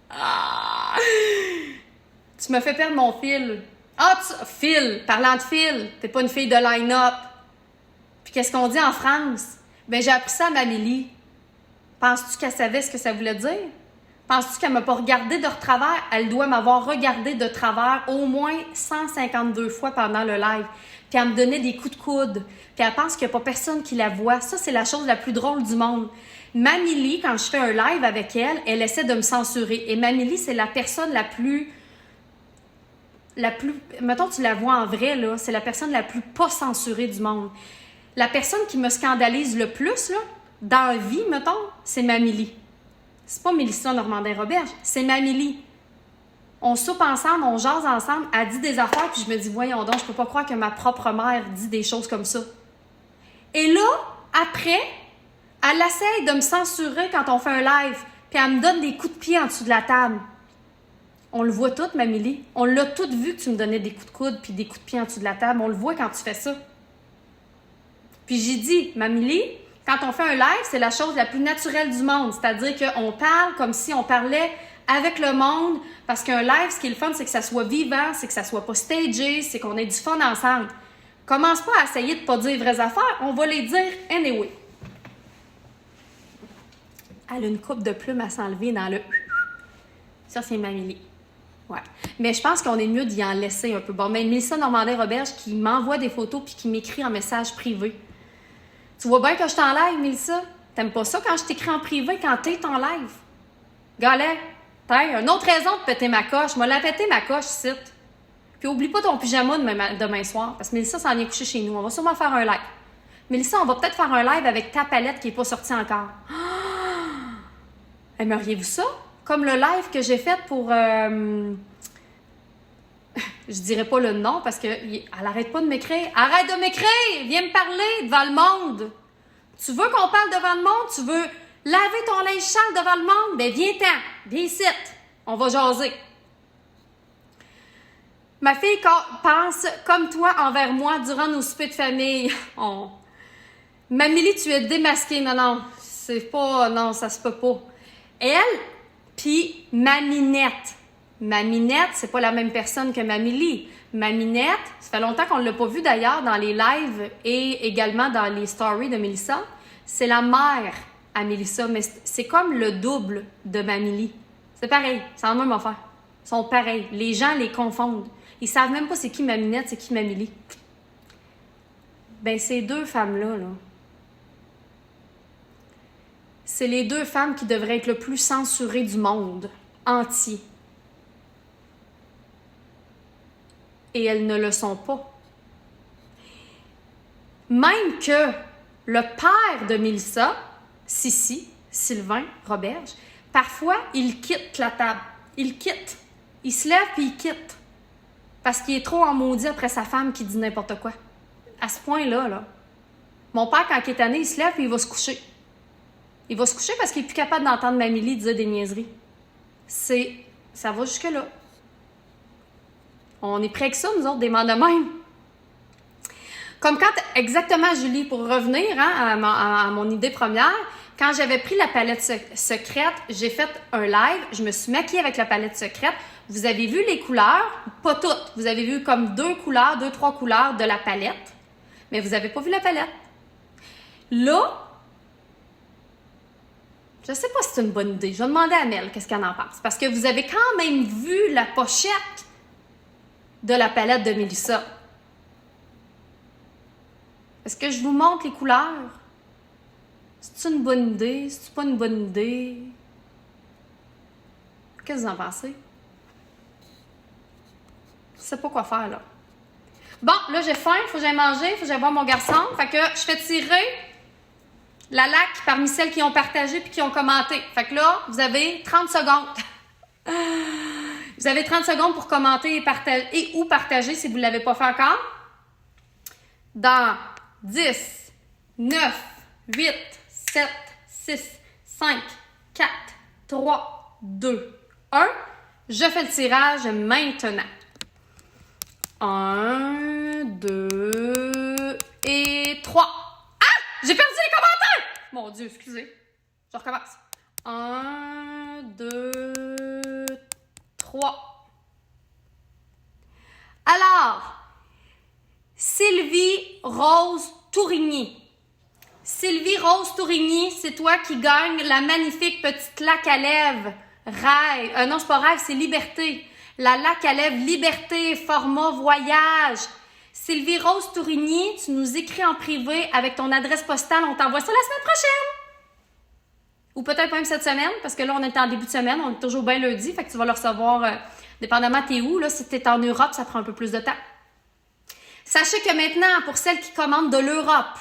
Ah! Tu me fais perdre mon fil. Ah, fil! Parlant de fil, t'es pas une fille de line-up. Puis qu'est-ce qu'on dit en France? Ben, j'ai appris ça à Mamélie. Penses-tu qu'elle savait ce que ça voulait dire? Penses-tu qu'elle m'a pas regardé de travers? Elle doit m'avoir regardé de travers au moins 152 fois pendant le live. Puis elle me donnait des coups de coude. Puis elle pense qu'il n'y a pas personne qui la voit. Ça, c'est la chose la plus drôle du monde. Mamie, quand je fais un live avec elle, elle essaie de me censurer. Et Mamie, c'est la personne la plus... Mettons, tu la vois en vrai, là. C'est la personne la plus pas censurée du monde. La personne qui me scandalise le plus, là, dans la vie, mettons, c'est Mamie. C'est pas Mélissa Normandin-Roberge, c'est Mamie. On soupe ensemble, on jase ensemble, elle dit des affaires, puis je me dis, voyons donc, je peux pas croire que ma propre mère dit des choses comme ça. Et là, après, elle essaie de me censurer quand on fait un live, puis elle me donne des coups de pied en dessous de la table. On le voit tout, Mamie. On l'a tout vu que tu me donnais des coups de coude puis des coups de pied en dessous de la table. On le voit quand tu fais ça. Puis j'ai dit, Mamie, quand on fait un live, c'est la chose la plus naturelle du monde. C'est-à-dire qu'on parle comme si on parlait avec le monde. Parce qu'un live, ce qui est le fun, c'est que ça soit vivant, c'est que ça soit pas stagé, c'est qu'on ait du fun ensemble. Commence pas à essayer de pas dire les vraies affaires, on va les dire anyway. Elle a une coupe de plumes à s'enlever dans le... Ça, c'est Mamie. Ouais. Mais je pense qu'on est mieux d'y en laisser un peu. Bon, mais Mélissa Normandin-Roberge qui m'envoie des photos puis qui m'écrit en message privé. Tu vois bien que je t'en live, Mélissa? T'aimes pas ça quand je t'écris en privé, quand t'es en live? Galet, t'as une autre raison de péter ma coche. Moi, la péter ma coche, ici. Puis oublie pas ton pyjama demain soir, parce que Mélissa s'en vient coucher chez nous. On va sûrement faire un live. Mélissa, on va peut-être faire un live avec ta palette qui n'est pas sortie encore. Aimeriez-vous ça? Comme le live que j'ai fait pour... je dirais pas le nom parce qu'elle arrête pas de m'écrire. Arrête de m'écrire! Viens me parler devant le monde! Tu veux qu'on parle devant le monde? Tu veux laver ton linge sale devant le monde? Ben viens-t'en! Viens ici! On va jaser. Ma fille pense comme toi envers moi durant nos soupers de famille. Mamie, tu es démasquée. Non, c'est pas... Non, ça se peut pas. Elle, puis Maminette. Maminette, c'est pas la même personne que Mamie. Maminette, ça fait longtemps qu'on ne l'a pas vue d'ailleurs dans les lives et également dans les stories de Mélissa. C'est la mère à Mélissa, mais c'est comme le double de Mamie. C'est pareil, c'est la même affaire. Ils sont pareils. Les gens les confondent. Ils savent même pas c'est qui Maminette, c'est qui Mamie. Ben, ces deux femmes-là, c'est les deux femmes qui devraient être le plus censurées du monde entier. Et elles ne le sont pas. Même que le père de Mélissa, Sylvain Roberge, parfois, il quitte la table. Il quitte. Il se lève puis il quitte. Parce qu'il est trop en maudit après sa femme qui dit n'importe quoi. À ce point-là, là. Mon père, quand il est tanné, il se lève et il va se coucher. Il va se coucher parce qu'il n'est plus capable d'entendre Mamie dire des niaiseries. Ça va jusque-là. On est prêts avec ça, nous autres, des mères de même. Comme quand, exactement, Julie, pour revenir à mon idée première, quand j'avais pris la palette secrète, j'ai fait un live, je me suis maquillée avec la palette secrète. Vous avez vu les couleurs, pas toutes. Vous avez vu comme 3 couleurs de la palette, mais vous n'avez pas vu la palette. Là, je ne sais pas si c'est une bonne idée. Je vais demander à Mel qu'est-ce qu'elle en pense. Parce que vous avez quand même vu la pochette de la palette de Mélissa. Est-ce que je vous montre les couleurs? C'est-tu une bonne idée? C'est-tu pas une bonne idée? Qu'est-ce que vous en pensez? Je sais pas quoi faire, là. Bon, là, j'ai faim, il faut que j'aille manger, il faut que j'aille voir mon garçon. Fait que je fais tirer la lac parmi celles qui ont partagé puis qui ont commenté. Fait que là, vous avez 30 secondes. Vous avez 30 secondes pour commenter et ou partager si vous ne l'avez pas fait encore. Dans 10, 9, 8, 7, 6, 5, 4, 3, 2, 1. Je fais le tirage maintenant. 1, 2 et 3. Ah! J'ai perdu les commentaires! Mon Dieu, excusez. Je recommence. 1, 2, 3. Alors, Sylvie Rose Tourigny. Sylvie Rose Tourigny, c'est toi qui gagne la magnifique petite laque à lèvres. Rêve. Non, c'est pas rêve, c'est liberté. La laque à lèvres Liberté, format voyage. Sylvie Rose Tourigny, tu nous écris en privé avec ton adresse postale. On t'envoie ça la semaine prochaine. Ou peut-être même cette semaine, parce que là, on est en début de semaine. On est toujours bien lundi, fait que tu vas le recevoir dépendamment t'es où. Là, si t'es en Europe, ça prend un peu plus de temps. Sachez que maintenant, pour celles qui commandent de l'Europe,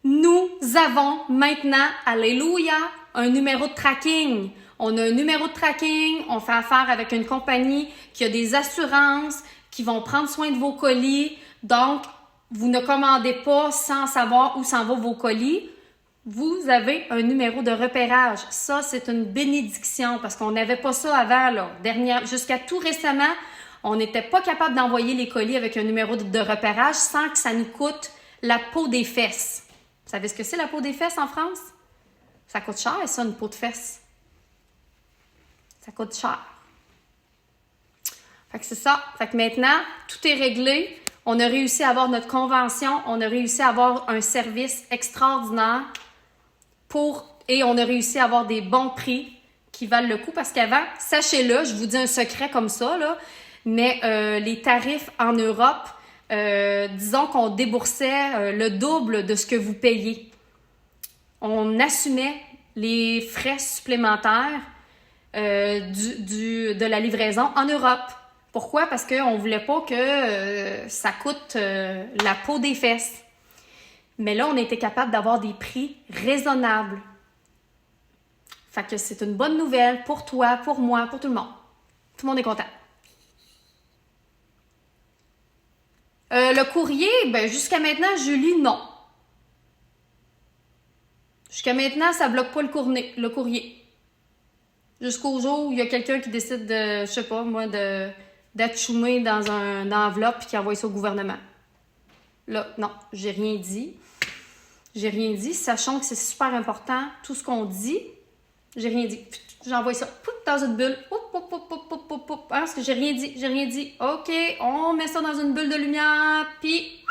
nous avons maintenant, alléluia, un numéro de tracking. On a un numéro de tracking, on fait affaire avec une compagnie qui a des assurances, qui vont prendre soin de vos colis. Donc, vous ne commandez pas sans savoir où s'en vont vos colis. Vous avez un numéro de repérage. Ça, c'est une bénédiction parce qu'on n'avait pas ça avant, là. Jusqu'à tout récemment, on n'était pas capable d'envoyer les colis avec un numéro de repérage sans que ça nous coûte la peau des fesses. Vous savez ce que c'est la peau des fesses en France? Ça coûte cher, ça, une peau de fesses. Ça coûte cher. Fait que c'est ça. Fait que maintenant, tout est réglé. On a réussi à avoir notre convention. On a réussi à avoir un service extraordinaire et on a réussi à avoir des bons prix qui valent le coup parce qu'avant, sachez-le, je vous dis un secret comme ça, là, mais les tarifs en Europe, disons qu'on déboursait le double de ce que vous payez. On assumait les frais supplémentaires de la livraison en Europe. Pourquoi? Parce qu'on voulait pas que ça coûte la peau des fesses. Mais là, on était capable d'avoir des prix raisonnables. Fait que c'est une bonne nouvelle pour toi, pour moi, pour tout le monde. Tout le monde est content. Le courrier, ben jusqu'à maintenant, Julie, non. Jusqu'à maintenant, ça bloque pas le courrier. Jusqu'au jour où il y a quelqu'un qui décide de, je sais pas, moi, d'atchoumer dans une enveloppe et qui envoie ça au gouvernement. Là, non, j'ai rien dit. J'ai rien dit, sachant que c'est super important, tout ce qu'on dit, j'ai rien dit. J'envoie ça dans une bulle. Parce que j'ai rien dit. OK, on met ça dans une bulle de lumière, puis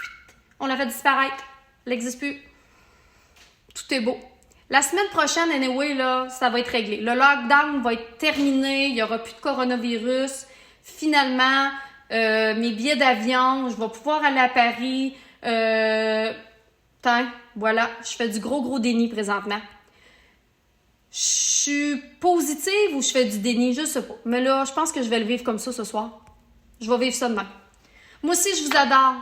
on la fait disparaître. Elle n'existe plus. Tout est beau. La semaine prochaine, anyway, là, ça va être réglé. Le lockdown va être terminé, il n'y aura plus de coronavirus. Finalement, mes billets d'avion, je vais pouvoir aller à Paris. Voilà, je fais du gros déni présentement. Je suis positive ou je fais du déni, je sais pas. Mais là, je pense que je vais le vivre comme ça ce soir. Je vais vivre ça demain. Moi aussi, je vous adore.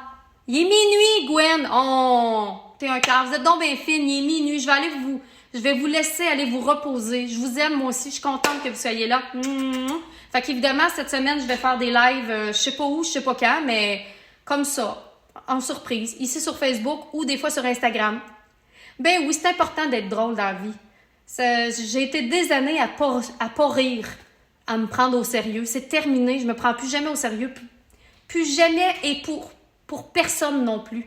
Il est minuit, Gwen. Oh, t'es un cœur. Vous êtes donc bien fine. Il est minuit. Je vais vous laisser aller vous reposer. Je vous aime, moi aussi. Je suis contente que vous soyez là. Fait qu'évidemment, cette semaine, je vais faire des lives, je sais pas où, je sais pas quand, mais comme ça, en surprise, ici sur Facebook ou des fois sur Instagram. Ben oui, c'est important d'être drôle dans la vie. J'ai été des années à pas rire, à me prendre au sérieux. C'est terminé, je me prends plus jamais au sérieux. Plus jamais et pour personne non plus.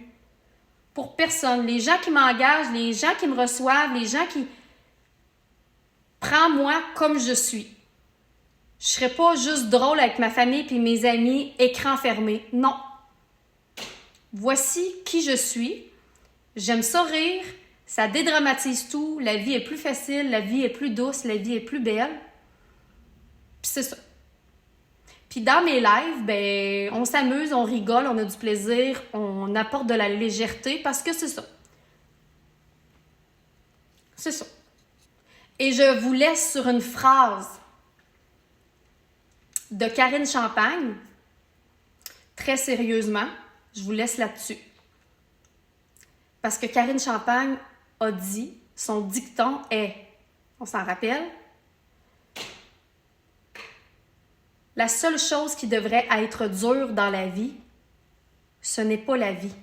Pour personne. Les gens qui m'engagent, les gens qui me reçoivent, les gens qui... Prends-moi comme je suis. Je serais pas juste drôle avec ma famille puis mes amis, écran fermé. Non. Voici qui je suis. J'aime ça rire. Ça dédramatise tout, la vie est plus facile, la vie est plus douce, la vie est plus belle. Puis c'est ça. Puis dans mes lives, ben, on s'amuse, on rigole, on a du plaisir, on apporte de la légèreté parce que c'est ça. C'est ça. Et je vous laisse sur une phrase de Karine Champagne. Très sérieusement, je vous laisse là-dessus. Parce que Karine Champagne a dit, son dicton est, on s'en rappelle, la seule chose qui devrait être dure dans la vie, ce n'est pas la vie.